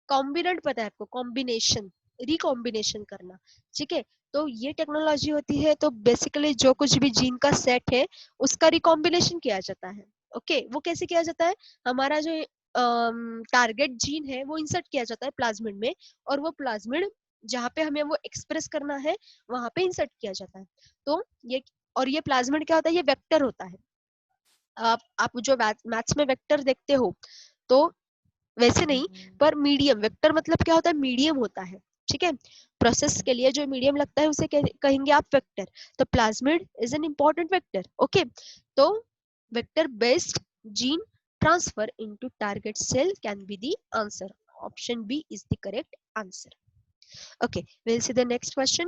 कॉम्बिनेंट पता है आपको, कॉम्बिनेशन, रिकॉम्बिनेशन करना, ठीक है। तो ये टेक्नोलॉजी होती है, तो बेसिकली जो कुछ भी जीन का सेट है उसका रिकॉम्बिनेशन किया जाता है। ओके, वो कैसे किया जाता है, हमारा जो टारगेट जीन है वो इंसर्ट किया जाता है प्लाज्मिड में, और वो प्लाज्मिड जहाँ पे हमें वो एक्सप्रेस करना है वहां पे इंसर्ट किया जाता है। तो ये, और ये प्लाज्मिड क्या होता है, ये वेक्टर होता है। आप जो मैथ्स में वेक्टर देखते हो, तो वैसे नहीं, पर मीडियम, वेक्टर मतलब क्या होता है, मीडियम होता है, ठीक है। प्रोसेस के लिए जो मीडियम लगता है उसे कहेंगे आप वेक्टर। तो plasmid is an important vector. Okay, तो vector based gene transfer into target cell can be the answer. Option B is the correct answer. Okay, we'll see the next question.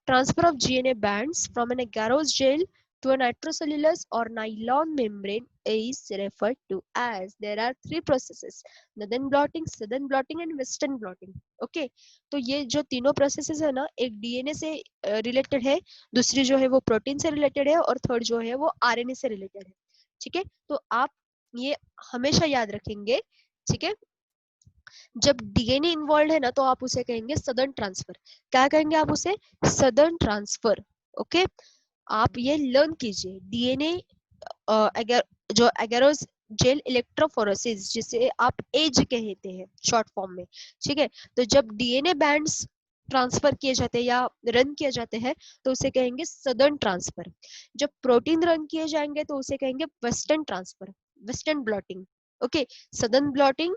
Transfer of GNA bands from an agarose gel to a nitrocellulose or nylon membrane is referred to as. There are three processes: southern blotting and western blotting. Okay, तो ये जो तीनों processes है ना, एक DNA से related है, दूसरी जो है वो प्रोटीन से रिलेटेड है, और थर्ड जो है वो आरएनए से रिलेटेड है, ठीक है। तो आप ये हमेशा याद रखेंगे, ठीक है। जब डीएनए इन्वॉल्व है ना, तो आप उसे कहेंगे सदर्न ट्रांसफर। क्या कहेंगे आप उसे, सदर्न ट्रांसफर। ओके, आप ये लर्न कीजिए, डीएनए जो एगेरोस जेल इलेक्ट्रोफोरेसिस, जिसे आप एज कहते हैं शॉर्ट फॉर्म में, ठीक है। तो जब डीएनए बैंड्स ट्रांसफर किए जाते हैं या रन किए जाते हैं, तो उसे कहेंगे सदर्न ट्रांसफर। जब प्रोटीन रन किए जाएंगे तो उसे कहेंगे western transfer, western blotting. Okay, southern blotting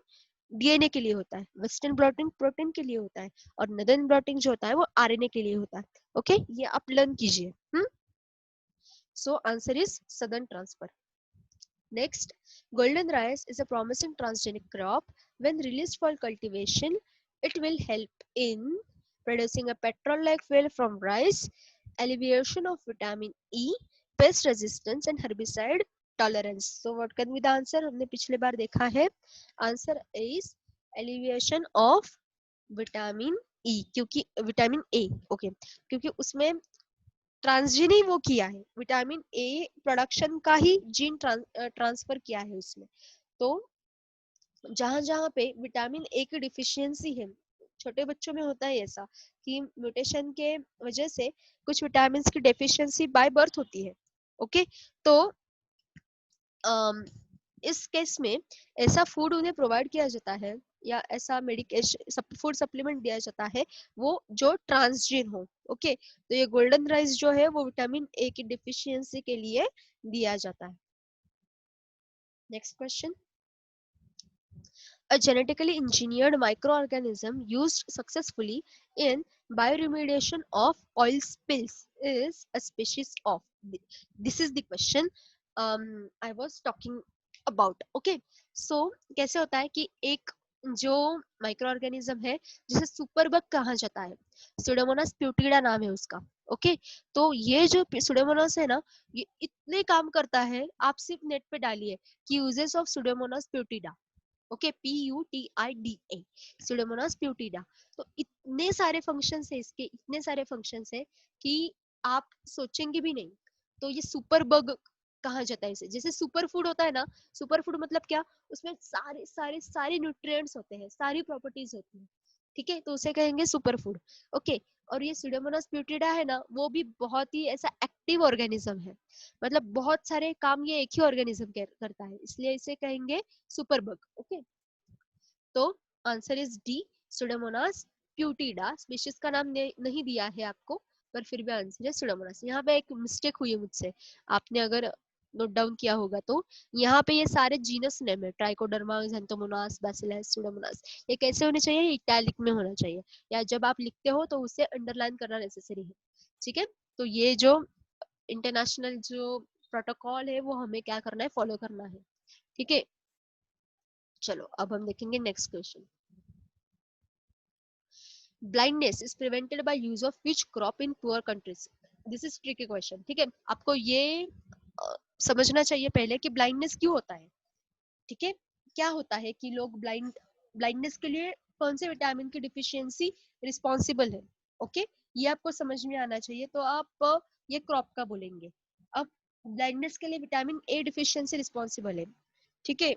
DNA के लिए होता है, वेस्टर्न ब्लॉटिंग प्रोटीन के लिए होता है, और नदर्न ब्लॉटिंग जो होता है वो आरएनए के लिए होता है। ओके, ये आप लर्न कीजिए। सो answer is southern transfer. Next, golden rice is a promising transgenic crop. When released for cultivation, it will help in producing a petrol-like fuel from rice, alleviation of vitamin E, pest resistance and herbicide tolerance. So what can be the answer? हमने पिछले बार देखा है, answer is alleviation of vitamin E, क्योंकि vitamin A, okay, क्योंकि उसमें transgene ही वो किया है, विटामिन ए प्रोडक्शन का ही जीन ट्रांसफर किया है उसमें। तो जहां जहां पे विटामिन ए की डिफिशियंसी है, छोटे बच्चों में होता है ऐसा कि म्यूटेशन के वजह से कुछ विटामिन की डेफिशिएंसी बाय बर्थ होती है। ओके, तो इस केस में ऐसा फूड उन्हें प्रोवाइड किया जाता है, या ऐसा मेडिकेशन फूड सप्लीमेंट दिया जाता है वो जो ट्रांसजीन हो। ओके, तो ये गोल्डन राइस जो है वो विटामिन ए की डिफिशियंसी के लिए दिया जाता है। Next question, a genetically engineered microorganism used successfully in bioremediation of oil spills is a species of. This is the question I was talking about. Okay, so कैसे होता है कि एक जो माइक्रो ऑर्गेनिज्म है जिसे सुपरबग कहा जाता है, सुडोमोनास प्यूटिडा नाम है उसका। ओके, तो ये जो सुडोमोनास है ना, ये इतने काम करता है, आप सिर्फ नेट पे डालिए कि uses of Pseudomonas प्यूटिडा। Okay, PUTIDA, Pseudomonas प्यूटिडा। तो इतने सारे फंक्शंस है इसके, इतने सारे फंक्शंस है कि आप सोचेंगे भी नहीं। तो ये सुपर बग कहा जाता है इसे। जैसे सुपर फूड होता है ना, सुपर फूड मतलब क्या, उसमें सारे सारे सारे न्यूट्रिएंट्स होते हैं, सारी प्रॉपर्टीज होती है, ठीक है, तो उसे कहेंगे सुपर फूड। ओके, और ये सुडोमोनास प्यूटिडा है ना, वो भी बहुत ही ऐसा एक्टिव ऑर्गेनिज्म है, मतलब बहुत सारे काम ये एक ही ऑर्गेनिज्म करता है, इसलिए इसे कहेंगे सुपरबग। ओके, तो answer is D, Pseudomonas प्यूटिडा। Species का नाम नहीं दिया है आपको, पर फिर भी आंसर है सुडोमोनास। यहाँ पे एक मिस्टेक हुई है मुझसे, आपने अगर नोट डाउन किया होगा तो यहाँ पे ये सारे जीनस नेम है, ट्राइकोडर्मा, ज़ेंथोमोनास, बैसिलस, सुडोमोनास। ये कैसे होने चाहिए, इटैलिक में होना चाहिए, या जब आप लिखते हो तो उसे अंडरलाइन करना नेसेसरी है, ठीक है। तो ये जो इंटरनेशनल जो प्रोटोकॉल है वो हमें क्या करना है, फॉलो करना है, ठीक है। चलो अब हम देखेंगे next question. Blindness is prevented by use of which crop in poor countries. This is tricky question, ठीक है। आपको ये समझना चाहिए पहले कि ब्लाइंडनेस क्यों होता है, ठीक है। क्या होता है कि लोग ब्लाइंडनेस के लिए कौन से विटामिन की डिफिशियंसी रिस्पॉन्सिबल है। ओके, ये आपको समझ में आना चाहिए। तो आप ये क्रॉप का बोलेंगे। अब ब्लाइंडनेस के लिए विटामिन ए डिफिशियंसी रिस्पॉन्सिबल है, ठीक है।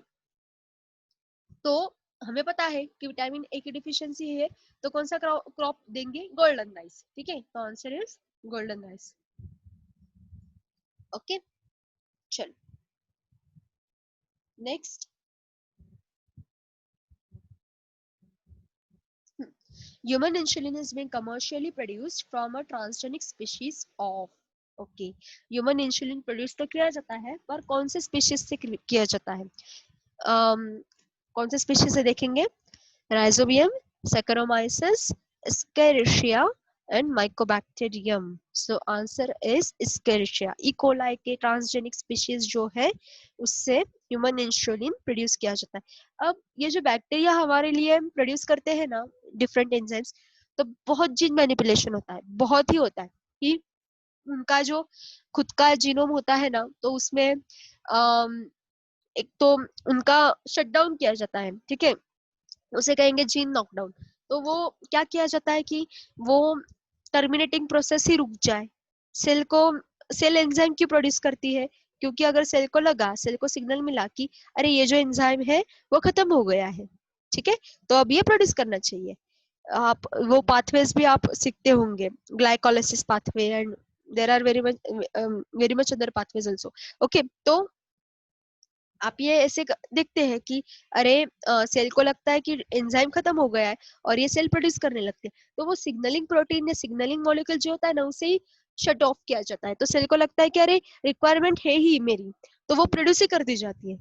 तो हमें पता है कि विटामिन ए की डिफिशियंसी है, तो कौन सा क्रॉप देंगे? गोल्डन राइस, ठीक है। तो answer is golden rice. Okay, चलो next. Human insulin is being commercially produced from a transgenic species of, okay, human insulin produce तो किया जाता है, पर कौन से स्पीशीज से किया जाता है? कौन से स्पीशीज से देखेंगे? Rhizobium, Saccharomyces, Escherichia and Mycobacterium. So answer is Escherichia. E. coli के ट्रांसजेनिक स्पीशीज जो है उससे ह्यूमन इंसुलिन प्रोड्यूस किया जाता है। अब ये जो बैक्टीरिया हमारे लिए प्रोड्यूस करते हैं ना डिफरेंट एंजाइम्स, तो बहुत जीन मैनिपुलेशन होता है, बहुत ही होता है कि उनका जो खुद का जीनोम होता है ना, तो उसमें एक तो उनका शट डाउन किया जाता है, ठीक है, उसे कहेंगे जीन नॉकडाउन। तो वो क्या किया जाता है कि वो टर्मिनेटिंग प्रोसेस ही रुक जाए। सेल को, सेल एंजाइम क्यों प्रोड्यूस करती है? क्योंकि अगर सेल को लगा, सेल को सिग्नल मिला कि अरे ये जो एंजाइम है वो खत्म हो गया है, ठीक है, तो अब ये प्रोड्यूस करना चाहिए। आप वो पाथवेज भी आप सीखते होंगे, glycolysis pathway and there are very much other pathways also. Okay, तो आप ये ऐसे देखते हैं कि अरे सेल को लगता है कि एंजाइम खत्म हो गया है और ये सेल प्रोड्यूस करने लगते हैं, तो वो सिग्नलिंग प्रोटीन या सिग्नलिंग मॉलिक्यूल जो होता है ना, उसे ही शट ऑफ किया जाता है। तो सेल को लगता है कि अरे रिक्वायरमेंट है ही मेरी, तो वो प्रोड्यूस ही कर दी जाती है।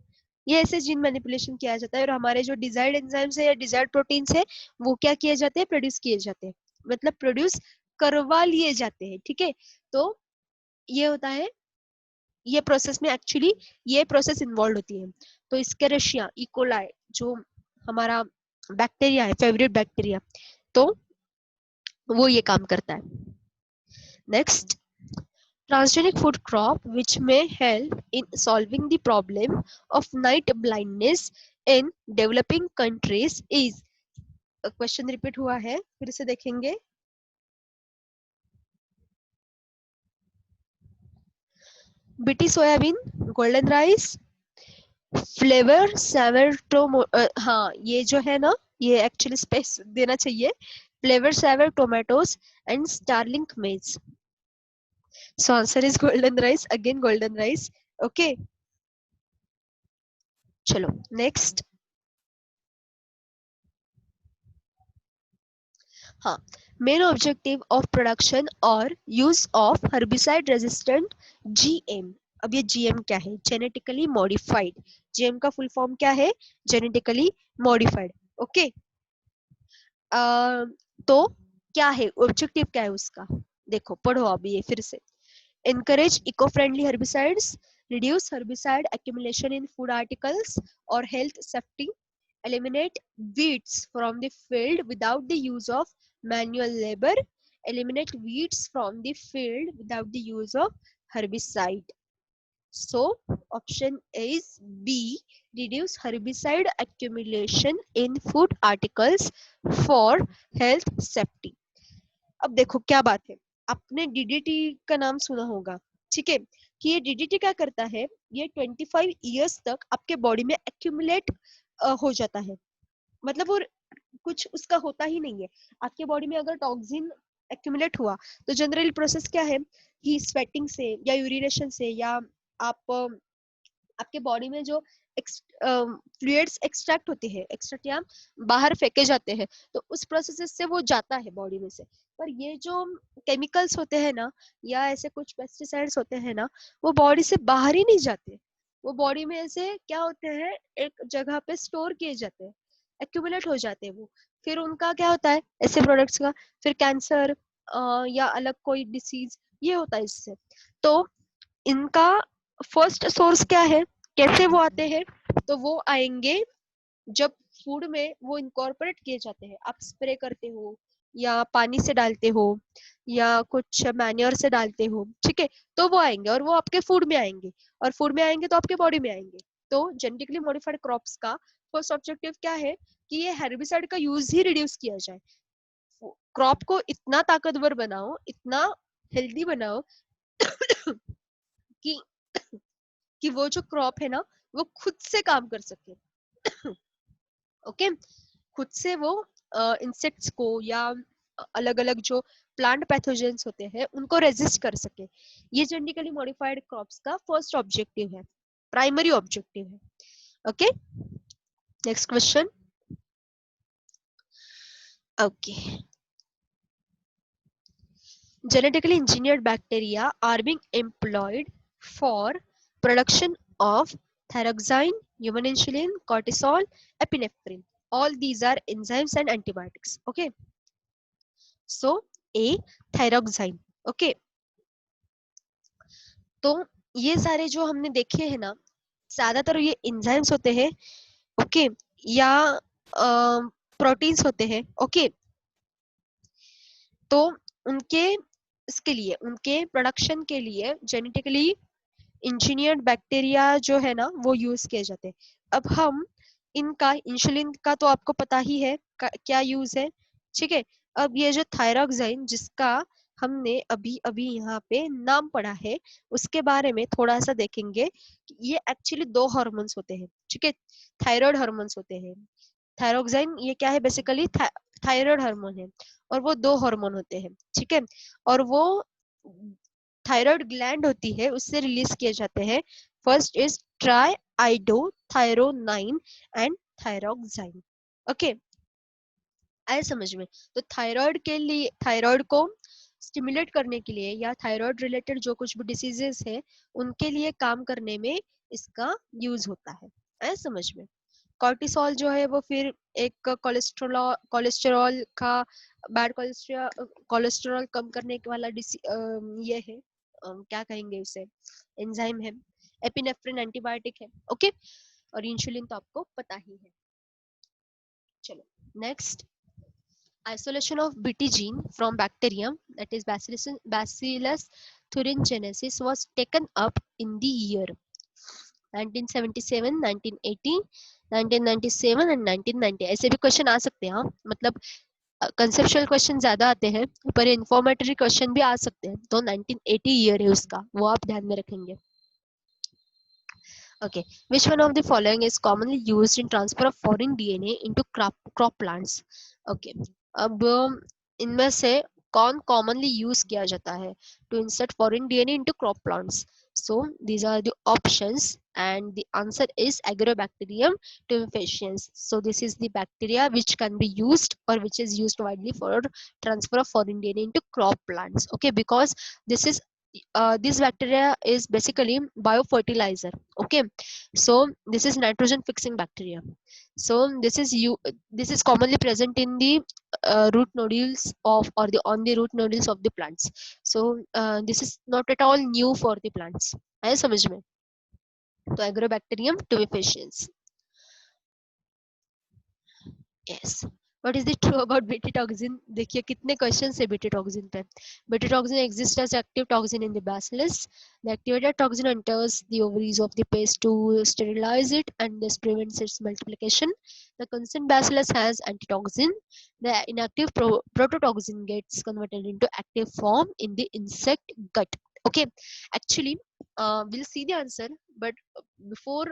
ये ऐसे जीन मैनिपुलेशन किया जाता है, और हमारे जो डिजायर्ड एंजाइम्स है या डिजायर्ड प्रोटीन्स है वो क्या किए जाते हैं? प्रोड्यूस किए जाते हैं, मतलब प्रोड्यूस करवा लिए जाते हैं, ठीक है। तो ये होता है, ये प्रोसेस में एक्चुअली ये प्रोसेस इन्वॉल्व होती है। तो स्केरेशिया इकोलाई जो हमारा बैक्टीरिया है, फेवरेट बैक्टीरिया, तो वो ये काम करता है। Next, transgenic food crop which may help in solving the problem of night blindness in developing countries is, question repeat हुआ है, फिर से देखेंगे। BT soybean, golden rice, Flavr Savr हाँ ये जो है ना, ये एक्चुअली स्पेस देना चाहिए, Flavr Savr tomatoes and starling maize. So answer is golden rice, again golden rice. Okay, चलो नेक्स्ट। हाँ, मेन ऑब्जेक्टिव ऑफ प्रोडक्शन और use of herbicide resistant GM. अब ये जीएम क्या है? Genetically modified. जीएम का फुल फॉर्म क्या है? Genetically modified. ओके, तो क्या है ऑब्जेक्टिव, क्या है उसका? देखो पढ़ो अभी ये फिर से। encourage eco-friendly herbicides, reduce herbicide accumulation in food articles or health safety, eliminate weeds from the field without the use of manual labor, eliminate weeds from the field without the use of herbicide. So option is B, reduce herbicide accumulation in food articles for health safety. अब देखो क्या बात है, आपने DDT का नाम सुना होगा, ठीक है, कि ये डीडीटी क्या करता है? ये 25 इयर्स तक आपके बॉडी में एक्यूमुलेट हो जाता है, मतलब वो कुछ उसका होता ही नहीं है। आपके बॉडी में अगर टॉक्सिन एक्यूमुलेट हुआ, तो जनरल प्रोसेस क्या है कि स्वेटिंग से या यूरिनेशन से, या आप आपके बॉडी में जो फ्लूइड्स एक्सट्रैक्ट होते हैं, एक्सट्रैक्ट या बाहर फेंके जाते हैं, तो उस प्रोसेस से वो जाता है बॉडी में से। पर ये जो केमिकल्स होते हैं ना, या ऐसे कुछ पेस्टिसाइड्स होते हैं ना, वो बॉडी से बाहर ही नहीं जाते, वो बॉडी में ऐसे क्या होते हैं, एक जगह पे स्टोर किए जाते हैं, एक्यूमुलेट हो जाते हैं वो। फिर उनका क्या होता है ऐसे प्रोडक्ट्स का? फिर कैंसर या अलग कोई डिसीज ये होता है इससे। तो इनका फर्स्ट सोर्स क्या है, कैसे वो आते हैं? तो वो आएंगे जब फूड में वो इनकॉर्पोरेट किए जाते हैं। आप स्प्रे करते हो, या पानी से डालते हो, या कुछ मैन्योर से डालते हो, ठीक है, तो वो आएंगे और वो आपके फूड में आएंगे, और फूड में आएंगे तो आपके बॉडी में आएंगे। तो जेनेटिकली मॉडिफाइड क्रॉप्स का फर्स्ट ऑब्जेक्टिव क्या है? कि ये हेर्बिसाइड का यूज ही रिड्यूस किया जाए। क्रॉप को इतना ताकतवर बनाओ, इतना हेल्दी बनाओ कि कि वो जो क्रॉप है ना वो खुद से काम कर सके। ओके खुद से वो इंसेक्ट्स को या अलग अलग जो प्लांट पैथोजेंस होते हैं उनको रेजिस्ट कर सके। ये जेनेटिकली मॉडिफाइड क्रॉप्स का फर्स्ट ऑब्जेक्टिव है, प्राइमरी ऑब्जेक्टिव है। Okay next question. Okay genetically engineered bacteria are being employed for production of thyroxine, human insulin, cortisol, epinephrine. All these are enzymes and antibiotics. Okay. So A thyroxine. Okay. तो ये सारे जो हमने देखे हैं ना ज्यादातर ये एंजाइम्स होते हैं। ओके या प्रोटीन्स होते हैं। ओके तो उनके इसके लिए उनके प्रोडक्शन के लिए जेनेटिकली इंजीनियर्ड बैक्टीरिया जो है ना वो यूज किए जाते हैं। अब हम इनका इंसुलिन का तो आपको पता ही है क्या यूज है, ठीक है। अब ये जो थायरॉक्साइन जिसका हमने अभी अभी यहाँ पे नाम पढ़ा है उसके बारे में थोड़ा सा देखेंगे। ये एक्चुअली दो हार्मोन्स होते हैं, ठीक है। थायराइड हार्मोन्स होते हैं। थायरॉक्साइन ये क्या है बेसिकली थायराइड हार्मोन है और वो दो हार्मोन होते हैं, ठीक है। और वो थायराइड ग्लैंड होती है उससे रिलीज किए जाते हैं। First is triiodothyronine and thyroxine. Okay आए समझ में। तो थायराइड के लिए थायराइड को स्टिमुलेट करने के लिए या थायराइड रिलेटेड जो कुछ भी डिसीजेस है उनके लिए काम करने में इसका यूज होता है। आए समझ में। कॉर्टिसोल जो है वो फिर एक कोलेस्ट्रॉल कोलेस्टेरॉल का बैड कोलेस्ट्रॉल कम करने वाला ये है क्या कहेंगे उसे एंजाइम है। एपिनेफ्रिन एंटीबायोटिक है। ओके और इंसुलिन तो आपको पता ही है। चलो next isolation of Bt gene from bacterium that is Bacillus thuringiensis was taken up in the year 1977, 1980, 1997 and 1990। ऐसे भी क्वेश्चन आ सकते हैं। हाँ मतलब कंसेप्चुअल क्वेश्चन ज्यादा आते हैं पर इंफॉर्मेटरी क्वेश्चन भी आ सकते हैं। तो 1980 ईयर है उसका, वो आप ध्यान में रखेंगे। Okay, which one of the following is commonly used in transfer of foreign DNA into crop plants? Okay, अब इनमें से कौन commonly use किया जाता है to insert foreign DNA into crop plants? So these are the options and the answer is Agrobacterium tumefaciens. So this is the bacteria which can be used or which is used widely for transfer of foreign DNA into crop plants. Okay, because this bacteria is basically biofertilizer. Okay so this is nitrogen fixing bacteria. So this is commonly present in the root nodules of or the on the root nodules of the plants. So this is not at all new for the plants। आया समझ में। तो Agrobacterium tumefaciens। yes what is the true about beta toxin? देखिए कितने question है beta toxin पे। beta toxin exists as active toxin in the bacillus. The activated toxin enters the ovaries of the pest to sterilize it and this prevents its multiplication. The constant bacillus has antitoxin. The inactive prototoxin gets converted into active form in the insect gut. Okay actually we'll see the answer but before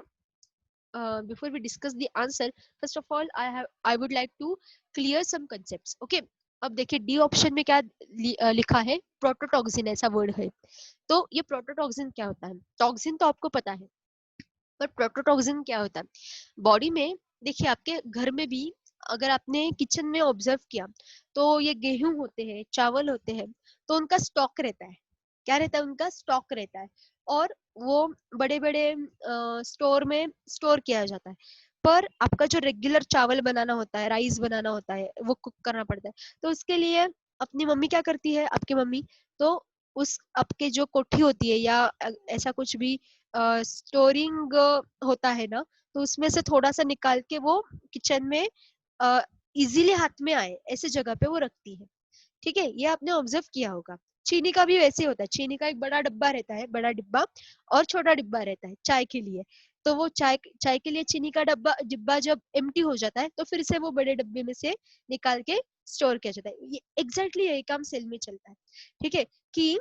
before we discuss the answer first of all I would like to clear some concepts। okay अब देखिए D option में क्या लिखा है प्रोटोटॉक्सिन ऐसा word है। तो ये प्रोटोटॉक्सिन क्या होता है? टॉक्सिन तो आपको पता है पर प्रोटोटॉक्सिन क्या होता है बॉडी में। देखिए आपके घर में भी अगर आपने किचन में ऑब्जर्व किया तो ये गेहूं होते हैं चावल होते हैं तो उनका स्टॉक रहता है। क्या रहता है? उनका स्टॉक रहता है और वो बड़े बड़े स्टोर में स्टोर किया जाता है। पर आपका जो रेगुलर चावल बनाना होता है राइस बनाना होता है वो कुक करना पड़ता है। तो उसके लिए अपनी मम्मी क्या करती है आपकी मम्मी तो उस आपके जो कोठी होती है या ऐसा कुछ भी स्टोरिंग होता है ना तो उसमें से थोड़ा सा निकाल के वो किचन में इजीली हाथ में आए ऐसे जगह पे वो रखती है। ठीक है ये आपने ऑब्जर्व किया होगा। चीनी का भी वैसे होता है। चीनी का एक बड़ा डिब्बा रहता है बड़ा डिब्बा और छोटा डिब्बा रहता है चाय के लिए। तो वो चाय चाय के लिए चीनी का डिब्बा डिब्बा जब एम्प्टी हो जाता है तो फिर से वो बड़े डिब्बे में से निकाल के स्टोर किया जाता है। ये एग्जैक्टली यही काम सेल में चलता है, ठीक है। कि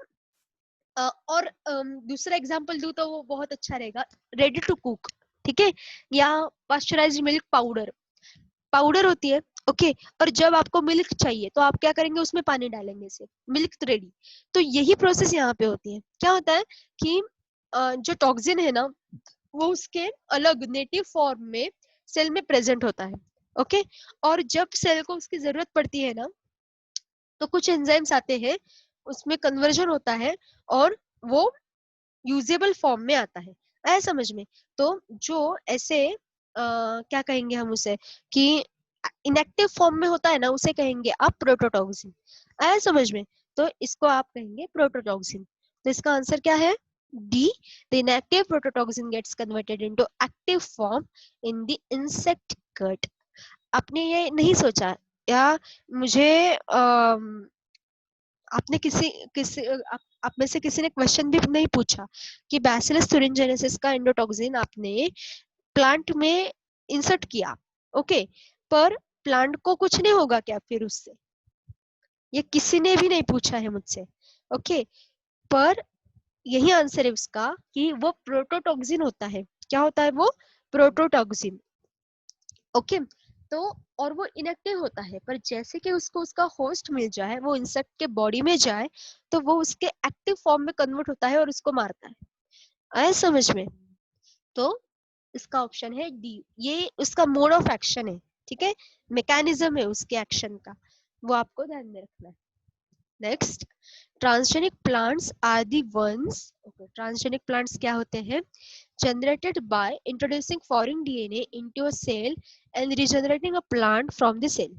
और दूसरा एग्जांपल दूं तो वो बहुत अच्छा रहेगा, रेडी टू कुक, ठीक है, या पास्चराइज्ड मिल्क पाउडर, पाउडर होती है, ओके। और जब आपको मिल्क चाहिए तो आप क्या करेंगे, उसमें पानी डालेंगे, से मिल्क रेडी। तो यही प्रोसेस यहाँ पे होती है। क्या होता है कि जो टॉक्सिन है ना, वो उसके अलग नेटिव फॉर्म में सेल में प्रेजेंट होता है, ओके। और जब सेल को उसकी जरूरत पड़ती है ना, तो कुछ एंजाइम्स आते हैं, उसमें कन्वर्जन होता है और वो यूजेबल फॉर्म में आता है। आया समझ में? तो जो ऐसे क्या कहेंगे हम उसे, कि इनएक्टिव फॉर्म में होता है ना, उसे कहेंगे आप प्रोटोटॉक्सिन। आया समझ में? तो इसको आप कहेंगे प्रोटोटॉक्सिन। तो इसका आंसर क्या है? D, the inactive prototoxin gets converted into active form in the insect gut. आपने ये नहीं सोचा या मुझे आपने किसी आप में से किसी ने क्वेश्चन भी नहीं पूछा कि बैसिलस thuringiensis का एंडोटॉक्सिन आपने प्लांट में इंसर्ट किया, ओके, पर प्लांट को कुछ नहीं होगा क्या फिर उससे? ये किसी ने भी नहीं पूछा है मुझसे, ओके। पर यही आंसर है उसका कि वो प्रोटोटॉक्सिन होता है। क्या होता है वो? प्रोटोटॉक्सिन, ओके। तो और वो इनएक्टिव होता है, पर जैसे कि उसको उसका होस्ट मिल जाए, वो इंसेक्ट के बॉडी में जाए, तो वो उसके एक्टिव फॉर्म में कन्वर्ट होता है और उसको मारता है। आया समझ में? तो इसका ऑप्शन है डी, ये उसका मोड ऑफ एक्शन है, ठीक है, मैकेनिज्म है उसके एक्शन का, वो आपको ध्यान में रखना है। Next, transgenic plants are the ones, okay, transgenic plants क्या होते हैं? Generated by introducing foreign DNA into a cell and regenerating a plant from the cell.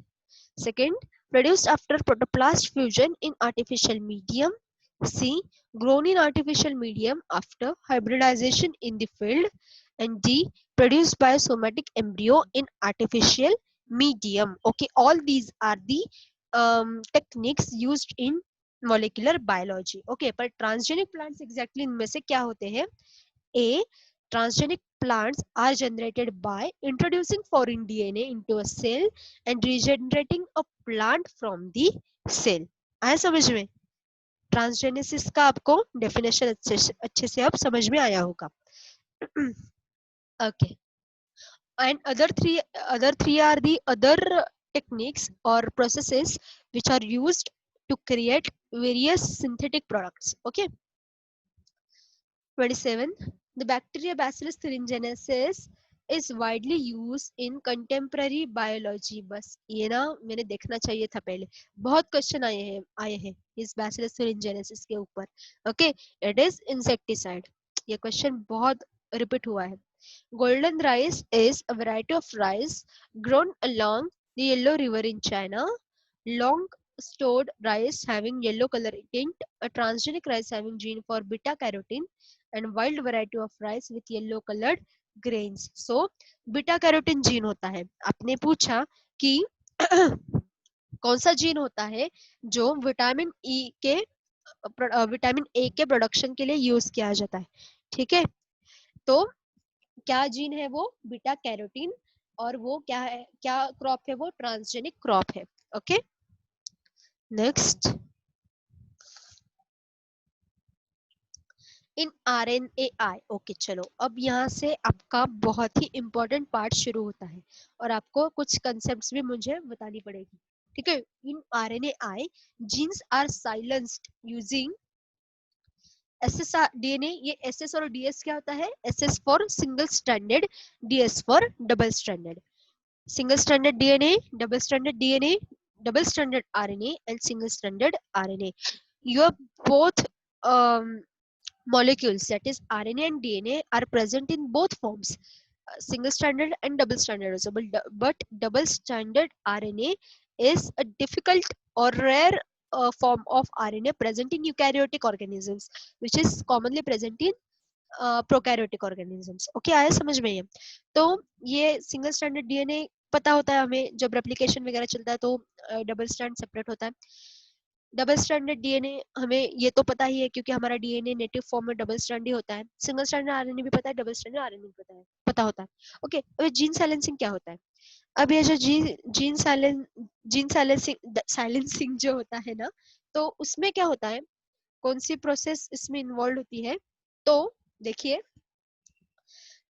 Second, produced after protoplast fusion in artificial medium. C, grown in artificial medium after hybridization in the field. And D, produced by somatic embryo in artificial medium. Okay, all these are the techniques used in molecular biology. Okay, पर transgenic plants exactly इनमें से क्या होते हैं? A, transgenic plants are generated by introducing foreign DNA into a cell and regenerating a plant from the cell. आया समझ में? Transgenesis का आपको डेफिनेशन अच्छे से अब समझ में आया होगा। Okay, and other three are the other techniques or processes which are used to create various synthetic products. Okay. 27. The bacteria Bacillus thuringiensis is widely used in contemporary biology. बस ये ना मैंने देखना चाहिए था पहले, बहुत क्वेश्चन आए हैं इस Bacillus thuringiensis के ऊपर, ओके। इट इज इंसेक्टिसाइड, ये क्वेश्चन बहुत रिपीट हुआ है। Golden rice is a variety of rice grown along the Yellow River in China. Long stored rice having yellow color tint, a transgenic rice having gene for beta carotene, and wild variety of rice with yellow colored grains. So beta carotene gene होता है। आपने पूछा कि कौन सा gene होता है जो विटामिन ई के विटामिन ए के प्रोडक्शन के लिए यूज किया जाता है, ठीक है। तो क्या जीन है वो? Beta carotene. और वो क्या है, क्या क्रॉप है वो? ट्रांसजेनिक क्रॉप है, ओके। नेक्स्ट, इन RNAi, ओके चलो अब यहाँ से आपका बहुत ही इंपॉर्टेंट पार्ट शुरू होता है और आपको कुछ कंसेप्ट्स भी मुझे बतानी पड़ेगी, ठीक है। In RNAi genes are silenced using SSR DNA। ये SS और DS क्या होता है? SS for single stranded, DS for double stranded. single stranded DNA, double stranded DNA, double stranded RNA, and single stranded RNA. Your both molecules, that is RNA and DNA, are present in both forms, single stranded and double stranded also. But double stranded RNA is a difficult or rare form of RNA present in eukaryotic organisms, which is commonly present in prokaryotic organisms, okay. आया समझ में? ये तो ये single stranded DNA पता होता है हमें, जब रेप्लिकेशन वगैरह चलता है तो डबल स्ट्रैंड सेपरेट होता है। डबल स्ट्रैंडेड डीएनए हमें ये तो पता ही है क्योंकि हमारा डीएनए नेटिव फॉर्म में डबल स्ट्रैंड ही होता है। सिंगल स्ट्रैंडेड आरएनए भी पता है, डबल स्ट्रैंडेड आरएनए भी पता होता है, ओके। अब जीन साइलेंसिंग क्या होता है? अब ये जो जीन साइलेंसिंग जो होता है ना, तो उसमें क्या होता है, कौन सी प्रोसेस इसमें इन्वॉल्व होती है? तो देखिए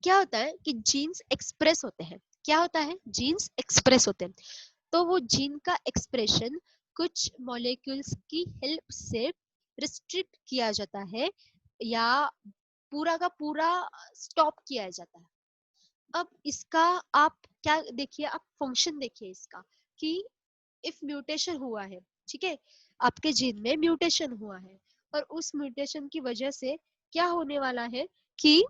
क्या होता है कि जीन्स एक्सप्रेस होते हैं। क्या होता है? जीन्स एक्सप्रेस होते हैं। तो वो जीन का एक्सप्रेशन कुछ मॉलिक्यूल्स की हेल्प से रिस्ट्रिक्ट किया जाता है या पूरा का पूरा स्टॉप किया जाता है। अब इसका आप क्या देखिए, आप फंक्शन देखिए इसका, कि इफ म्यूटेशन हुआ है, ठीक है, आपके जीन में म्यूटेशन हुआ है और उस म्यूटेशन की वजह से क्या होने वाला है कि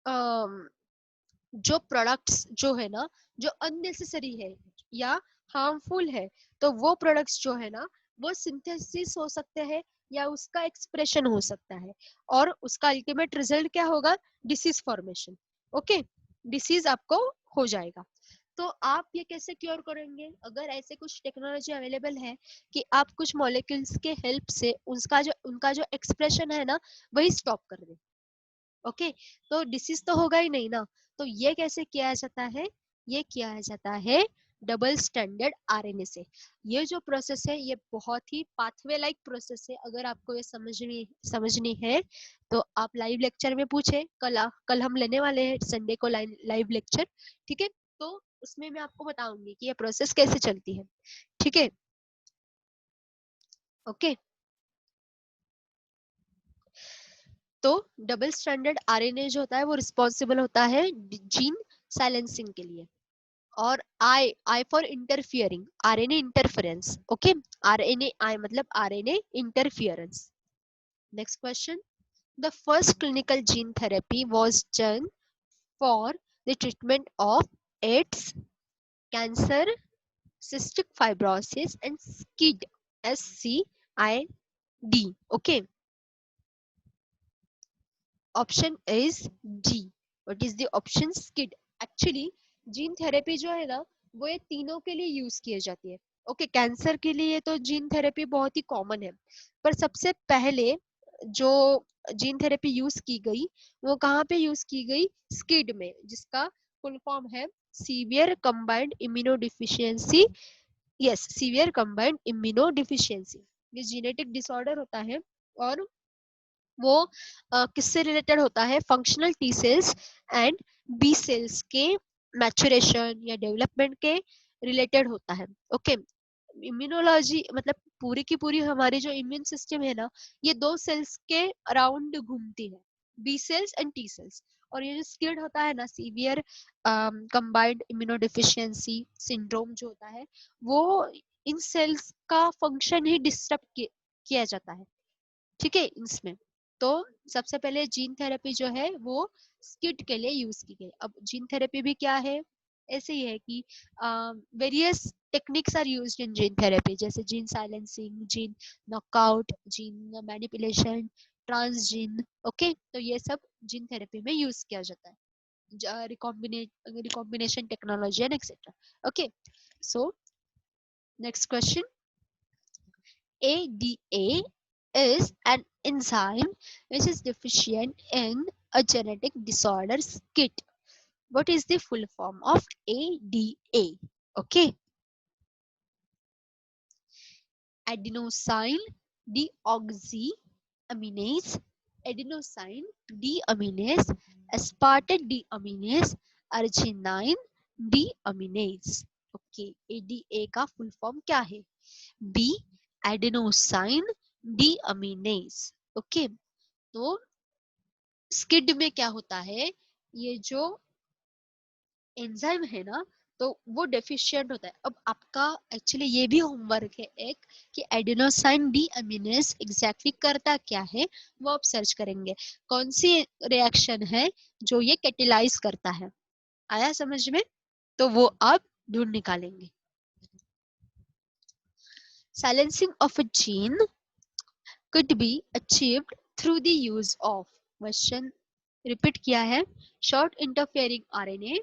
जो प्रोडक्ट्स जो है ना, जो अननेसेसरी है या हार्मफुल है, तो वो प्रोडक्ट्स जो है ना, वो सिंथेसिस हो सकते हैं या उसका एक्सप्रेशन हो सकता है, और उसका अल्टीमेट रिजल्ट क्या होगा? Disease formation. ओके, डिसीज आपको हो जाएगा। तो आप ये कैसे क्योर करेंगे? अगर ऐसे कुछ टेक्नोलॉजी अवेलेबल है कि आप कुछ मॉलिक्यूल्स के हेल्प से उनका जो एक्सप्रेशन है ना, वही स्टॉप कर दें। ओके, तो डिसीज तो होगा ही नहीं ना। तो ये कैसे किया जाता है? ये किया जाता है डबल स्टैंडर्ड आरएनए से। ये जो प्रोसेस है ये बहुत ही पाथवे लाइक प्रोसेस है। अगर आपको ये समझनी है तो आप लाइव लेक्चर में पूछे, कल हम लेने वाले हैं संडे को लाइव लेक्चर, ठीक है? तो उसमें मैं आपको बताऊंगी कि ये प्रोसेस कैसे चलती है, ठीक है? ओके, तो डबल स्टैंडर्ड आरएनए जो होता है वो रिस्पॉन्सिबल होता है जीन साइलेंसिंग के लिए। और I for interfering, RNA interference. Okay, RNA I मतलब RNA interference. Next question, the first clinical gene therapy was done for the treatment of AIDS, cancer, cystic fibrosis and SCID, SCID. Okay, option is D. What is the option? SCID. Actually gene therapy जो है ना, वो ये तीनों के लिए use किए जाती है। ओके, कैंसर के लिए तो जीन थेरेपी बहुत ही कॉमन है, पर सबसे पहले जो जीन थेरेपी यूज की गई वो कहाँ पे यूज की गई? स्किड में, जिसका फुल फॉर्म है severe combined immunodeficiency. Yes, severe combined immunodeficiency. ये जेनेटिक डिसऑर्डर होता है और वो किससे रिलेटेड होता है? Functional T cells and B cells के मैचुरेशन या डेवलपमेंट के रिलेटेड होता है। ओके, इम्यूनोलॉजी मतलब पूरी की पूरी हमारी जो इम्यून सिस्टम है ना, ये दो सेल्स के अराउंड घूमती है, B cells and T cells. और ये जो स्किड होता है ना, सीवियर कंबाइंड इम्यूनोडिफिशियंसी सिंड्रोम जो होता है, वो इन सेल्स का फंक्शन ही डिस्टर्ब किया जाता है, ठीक है इसमें। तो सबसे पहले जीन थेरेपी जो है वो स्किड के लिए यूज की गई। अब जीन थेरेपी भी क्या है? ऐसे ही है कि various techniques are used in gene therapy, जैसे gene silencing, gene knockout, gene manipulation, transgene. Okay, तो ये सब जीन थेरेपी में यूज किया जाता है, recombination technology and etcetera. Okay, so next question, ADA is an enzyme which is deficient in a genetic disorder kit. What is the full form of ADA? Okay, adenosine deoxyamynase, adenosine deaminase, aspartate deaminase, arginine deaminase. Okay, ADA का full form क्या है? B adenosine deaminase. Okay, तो SCID में क्या होता है? ये जो एंजाइम है ना, तो वो डेफिशिएंट होता है। अब आपका एक्चुअली ये भी होमवर्क है एक, कि एडेनोसाइन डीअमीनेज एग्जैक्टली करता क्या है, वो आप सर्च करेंगे। कौन सी रिएक्शन है जो ये कैटेलाइज करता है? आया समझ में? तो वो आप ढूंढ निकालेंगे। Silencing of a gene could be achieved through the use of, question repeat किया है, short interfering RNA,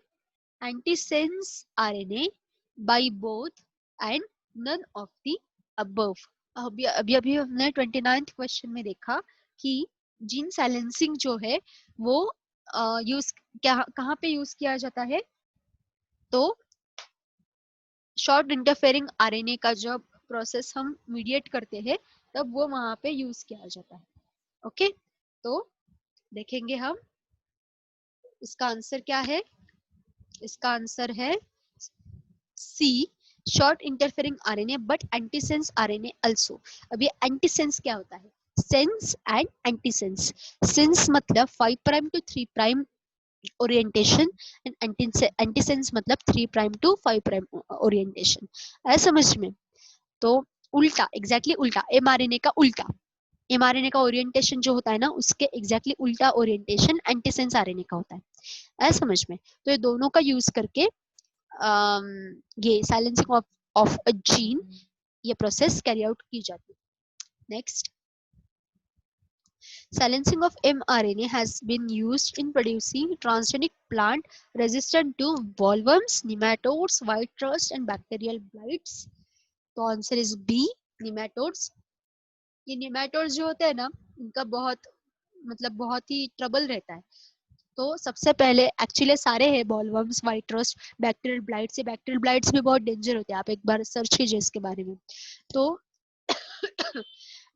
antisense RNA, by both and none of the above. अभी अभी अभी हमने 29th क्वेश्चन में देखा कि जीन साइलेंसिंग जो है वो यूज क्या कहाँ पे यूज किया जाता है? तो शॉर्ट इंटरफेरिंग आरएनए का जब प्रोसेस हम मीडिएट करते हैं तब वो वहां पे यूज किया जाता है। ओके, तो देखेंगे हम इसका आंसर क्या है। इसका आंसर है C, short interfering RNA but antisense RNA also. अब ये एंटीसेंस क्या होता है? Sense and antisense. सेंस मतलब 5 prime to 3 prime orientation and antisense मतलब 3 प्राइम टू 5 प्राइम ओरिएंटेशन। है समझ में? तो उल्टा, एग्जैक्टली उल्टा, एमआरएनए का उल्टा, एमआरएनए का ओरिएंटेशन जो होता है ना उसके एग्जैक्टली उल्टा ओरिएंटेशन एंटीसेंस आरएनए का होता है समझ में? तो ये दोनों का यूज करके ये साइलेंसिंग ऑफ अ जीन, ये प्रोसेस कैरी आउट की जाती है। Next, silencing of mRNA has been used in producing transgenic plant resistant to bollworms, nematodes, white rust and bacterial blights. तो आंसर इज बी, nematodes। ये nematodes जो होते हैं ना इनका बहुत ही ट्रबल रहता है। तो सबसे पहले एक्चुअली सारे हैं, bollworms, white rust, bacterial blights. ये बैक्टीरियल ब्लाइट्स भी बहुत डेंजर होते हैं, आप एक बार सर्च कीजिए इसके बारे में। तो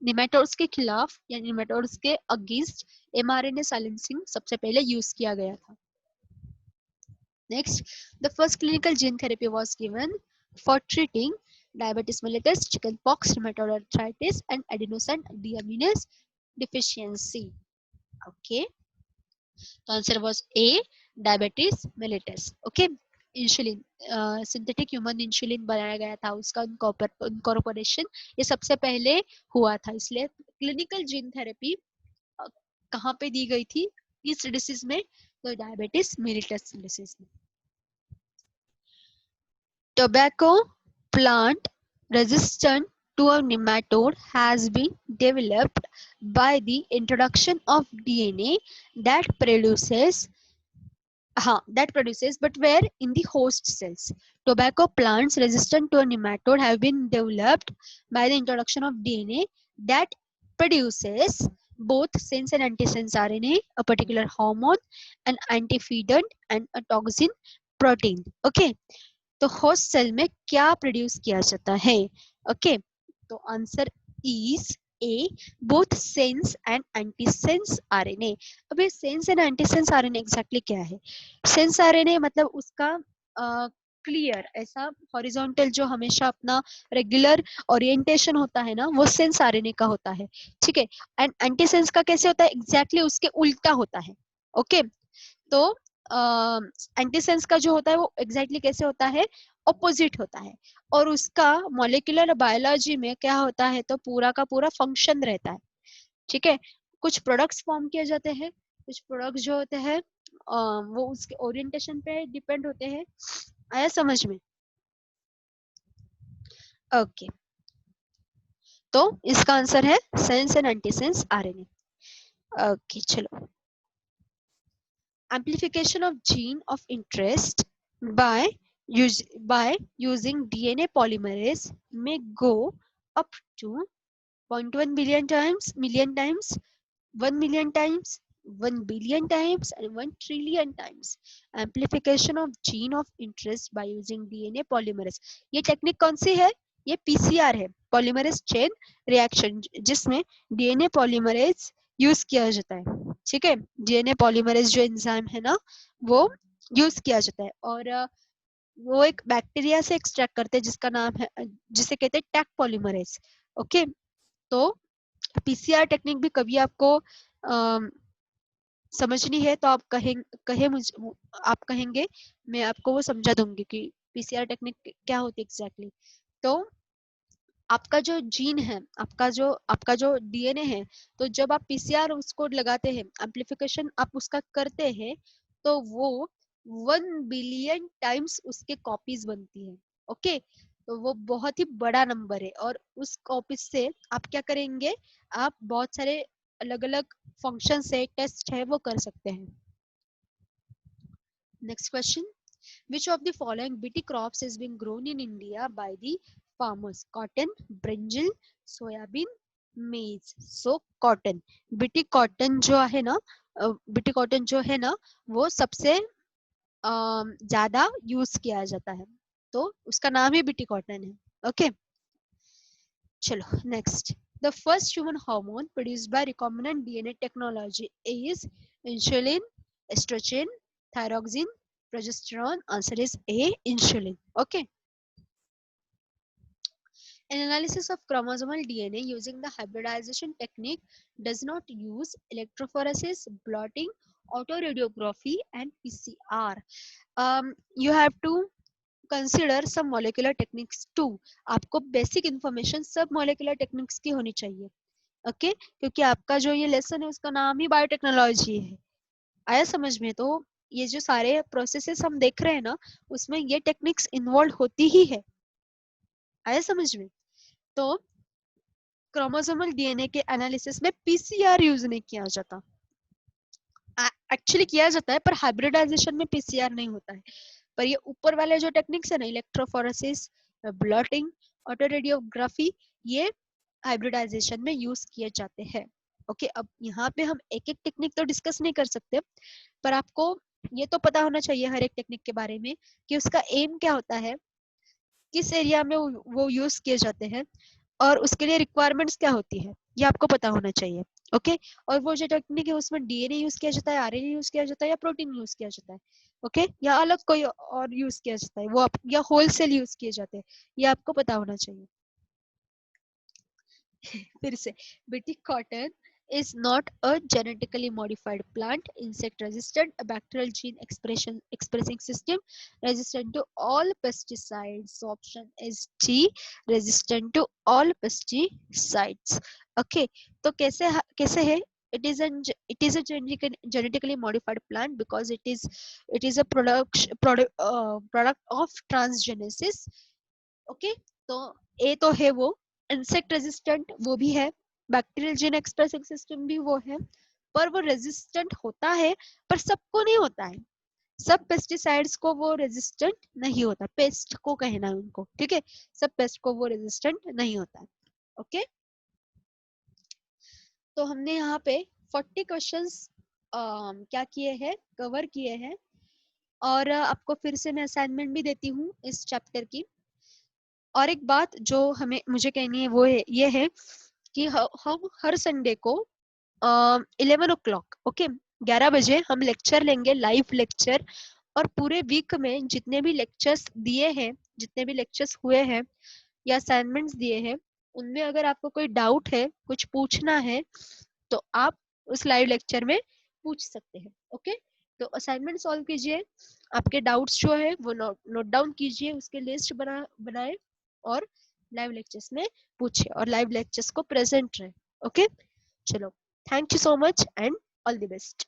निमेटोड्स के खिलाफ या निमेटोड्स के अगेंस्ट एमआरएनए साइलेंसिंग सबसे पहले यूज किया गया था। Next, the first clinical gene therapy was given for treating diabetes mellitus, chickenpox, rheumatoid arthritis and adenosine deaminase deficiency. Okay, तो answer was a, diabetes mellitus. Okay, insulin, synthetic human insulin बनाया गया था, उसका incorporation ये सबसे पहले हुआ था। इसलिए क्लिनिकल जीन थेरेपी कहाँ पे दी गई थी इस डिसीज में? तो डायबिटीज मेलिटस डिसीज में। Tobacco plant resistant to a nematode has been developed by the introduction of DNA that produces but where in the host cells. Tobacco plants resistant to a nematode have been developed by the introduction of DNA that produces both sense and antisense RNA, a particular hormone, an antioxidant and a toxin protein. Okay, तो host cell में क्या produce किया जाता है? Okay, तो answer is a, both sense and antisense RNA. अब ये sense and antisense RNA exactly क्या है? सेंस आरएनए मतलब उसका क्लियर ऐसा हॉरिजॉन्टल जो हमेशा अपना रेगुलर ओरिएंटेशन होता है ना, वो सेंस आरएनए का होता है। ठीक है, एंड एंटीसेंस का कैसे होता है? एग्जैक्टली उसके उल्टा होता है। ओके, तो एंटीसेंस का जो होता है वो एग्जैक्टली कैसे होता है? ऑपोजिट होता है। और उसका मॉलिक्यूलर बायोलॉजी में क्या होता है? तो पूरा का पूरा फंक्शन रहता है। ठीक है, कुछ प्रोडक्ट्स फॉर्म किए जाते हैं, कुछ प्रोडक्ट्स जो होते हैं वो उसके ओरिएंटेशन पे डिपेंड होते हैं। आया समझ में? ओके, तो इसका आंसर है sense and antisense RNA. Okay, चलो। Amplification of gene of interest by using DNA polymerase may go up to 0.1 million times, 1 million times, 1 billion times and 1 trillion times. Amplification of gene of interest by using DNA polymerase. ये technique कौन सी है? ये PCR है, polymerase chain reaction, जिसमें DNA polymerase use किया जाता है। ठीक है, डीएनए पॉलीमरेज जो एंजाइम है ना वो यूज किया जाता है, और वो एक बैक्टीरिया से एक्सट्रैक्ट करते हैं जिसका नाम है, जिसे कहते हैं टैक पॉलीमरेज। ओके, तो पीसीआर टेक्निक भी कभी आपको समझनी है तो आप आप कहेंगे, मैं आपको वो समझा दूंगी कि पीसीआर टेक्निक क्या होती है एग्जैक्टली। तो आपका जो जीन है, आपका जो डीएनए है, तो जब आप पीसीआर उसको लगाते हैं, एम्प्लीफिकेशन आप उसका करते हैं, तो वो 1 बिलियन टाइम्स उसके कॉपीज बनती है। ओके, तो वो बहुत ही बड़ा नंबर है, और उस कॉपीज से आप क्या करेंगे? आप बहुत सारे अलग अलग फंक्शन से टेस्ट है वो कर सकते हैं। Next question, which of the following BT crops is being grown in India by the farmers? Cotton, brinjal, soybean, maize. So cotton, BT cotton जो है ना, BT cotton जो है ना वो सबसे ज्यादा यूज किया जाता है। तो उसका नाम ही बीटी कॉटन है. ओके चलो next. The first human hormone produced by recombinant DNA technology is insulin, estrogen, thyroxine, progesterone. Answer is A, insulin. Okay. An analysis of chromosomal DNA using the hybridization technique does not use electrophoresis, blotting, autoradiography, and PCR. You have to consider some molecular techniques too. आपको basic information सब molecular techniques की होनी चाहिए. Okay क्योंकि आपका जो ये lesson है उसका नाम ही बायोटेक्नोलॉजी है. आया समझ में? तो ये जो सारे प्रोसेसेस हम देख रहे हैं ना उसमें ये टेक्निक्स इन्वॉल्व होती ही है. आया समझ में? तो क्रोमोसोमल डीएनए के एनालिसिस में पीसीआर यूज नहीं किया जाता. एक्चुअली किया जाता है पर हाइब्रिडाइजेशन में पीसीआर नहीं होता है. पर ये ऊपर वाले जो टेक्निक्स है ना इलेक्ट्रोफोरेसिस, ब्लॉटिंग, ऑटोरेडियोग्राफी, ये हाइब्रिडाइजेशन में यूज किए जाते हैं. ओके अब यहाँ पे हम एक एक टेक्निक तो डिस्कस नहीं कर सकते पर आपको ये तो पता होना चाहिए हर एक टेक्निक के बारे में कि उसका एम क्या होता है, किस एरिया में वो यूज किए जाते हैं और उसके लिए रिक्वायरमेंट्स क्या होती है, ये आपको पता होना चाहिए. ओके और वो जो टेक्निक है उसमें डीएनए यूज किया जाता है, आरएनए यूज किया जाता है या प्रोटीन यूज किया जाता है. ओके या अलग कोई और यूज किया जाता है वो आप या होलसेल यूज किए जाते हैं, ये आपको पता होना चाहिए. फिर से BT cotton is not a genetically modified plant, insect resistant, a bacterial gene expressing system, resistant to all pesticides. So option is D, resistant to all pesticides. Okay, तो कैसे है? It is a genetically modified plant because it is a product of transgenesis. Okay तो ए तो है वो, insect resistant वो भी है, बैक्टीरियल जीन एक्सप्रेसिंग सिस्टम भी वो है, पर वो रेजिस्टेंट होता है पर सबको नहीं होता है. सब पेस्टिसाइड्स को वो रेजिस्टेंट नहीं होता, पेस्ट को कहना है उनको. ठीक है सब पेस्ट को वो रेजिस्टेंट नहीं होता है. ओके तो हमने यहाँ पे 40 क्वेश्चंस क्या किए हैं, कवर किए हैं. और आपको फिर से मैं असाइनमेंट भी देती हूँ इस चैप्टर की. और एक बात जो हमें मुझे कहनी है वो है ये है कि हम हर संडे को 11 o'clock ओके 11 बजे हम लेक्चर लेंगे, लाइव लेक्चर. और पूरे वीक में जितने भी लेक्चर्स दिए हैं, जितने भी लेक्चर्स हुए हैं या असाइनमेंट्स दिए हैं उनमें अगर आपको कोई डाउट है, कुछ पूछना है तो आप उस लाइव लेक्चर में पूछ सकते हैं. ओके तो असाइनमेंट सॉल्व कीजिए, आपके डाउट्स जो है वो नोट डाउन कीजिए, उसके लिस्ट बनाए और लाइव लेक्चर्स में पूछिए और लाइव लेक्चर्स को प्रेजेंट रहे. ओके चलो thank you so much and all the best.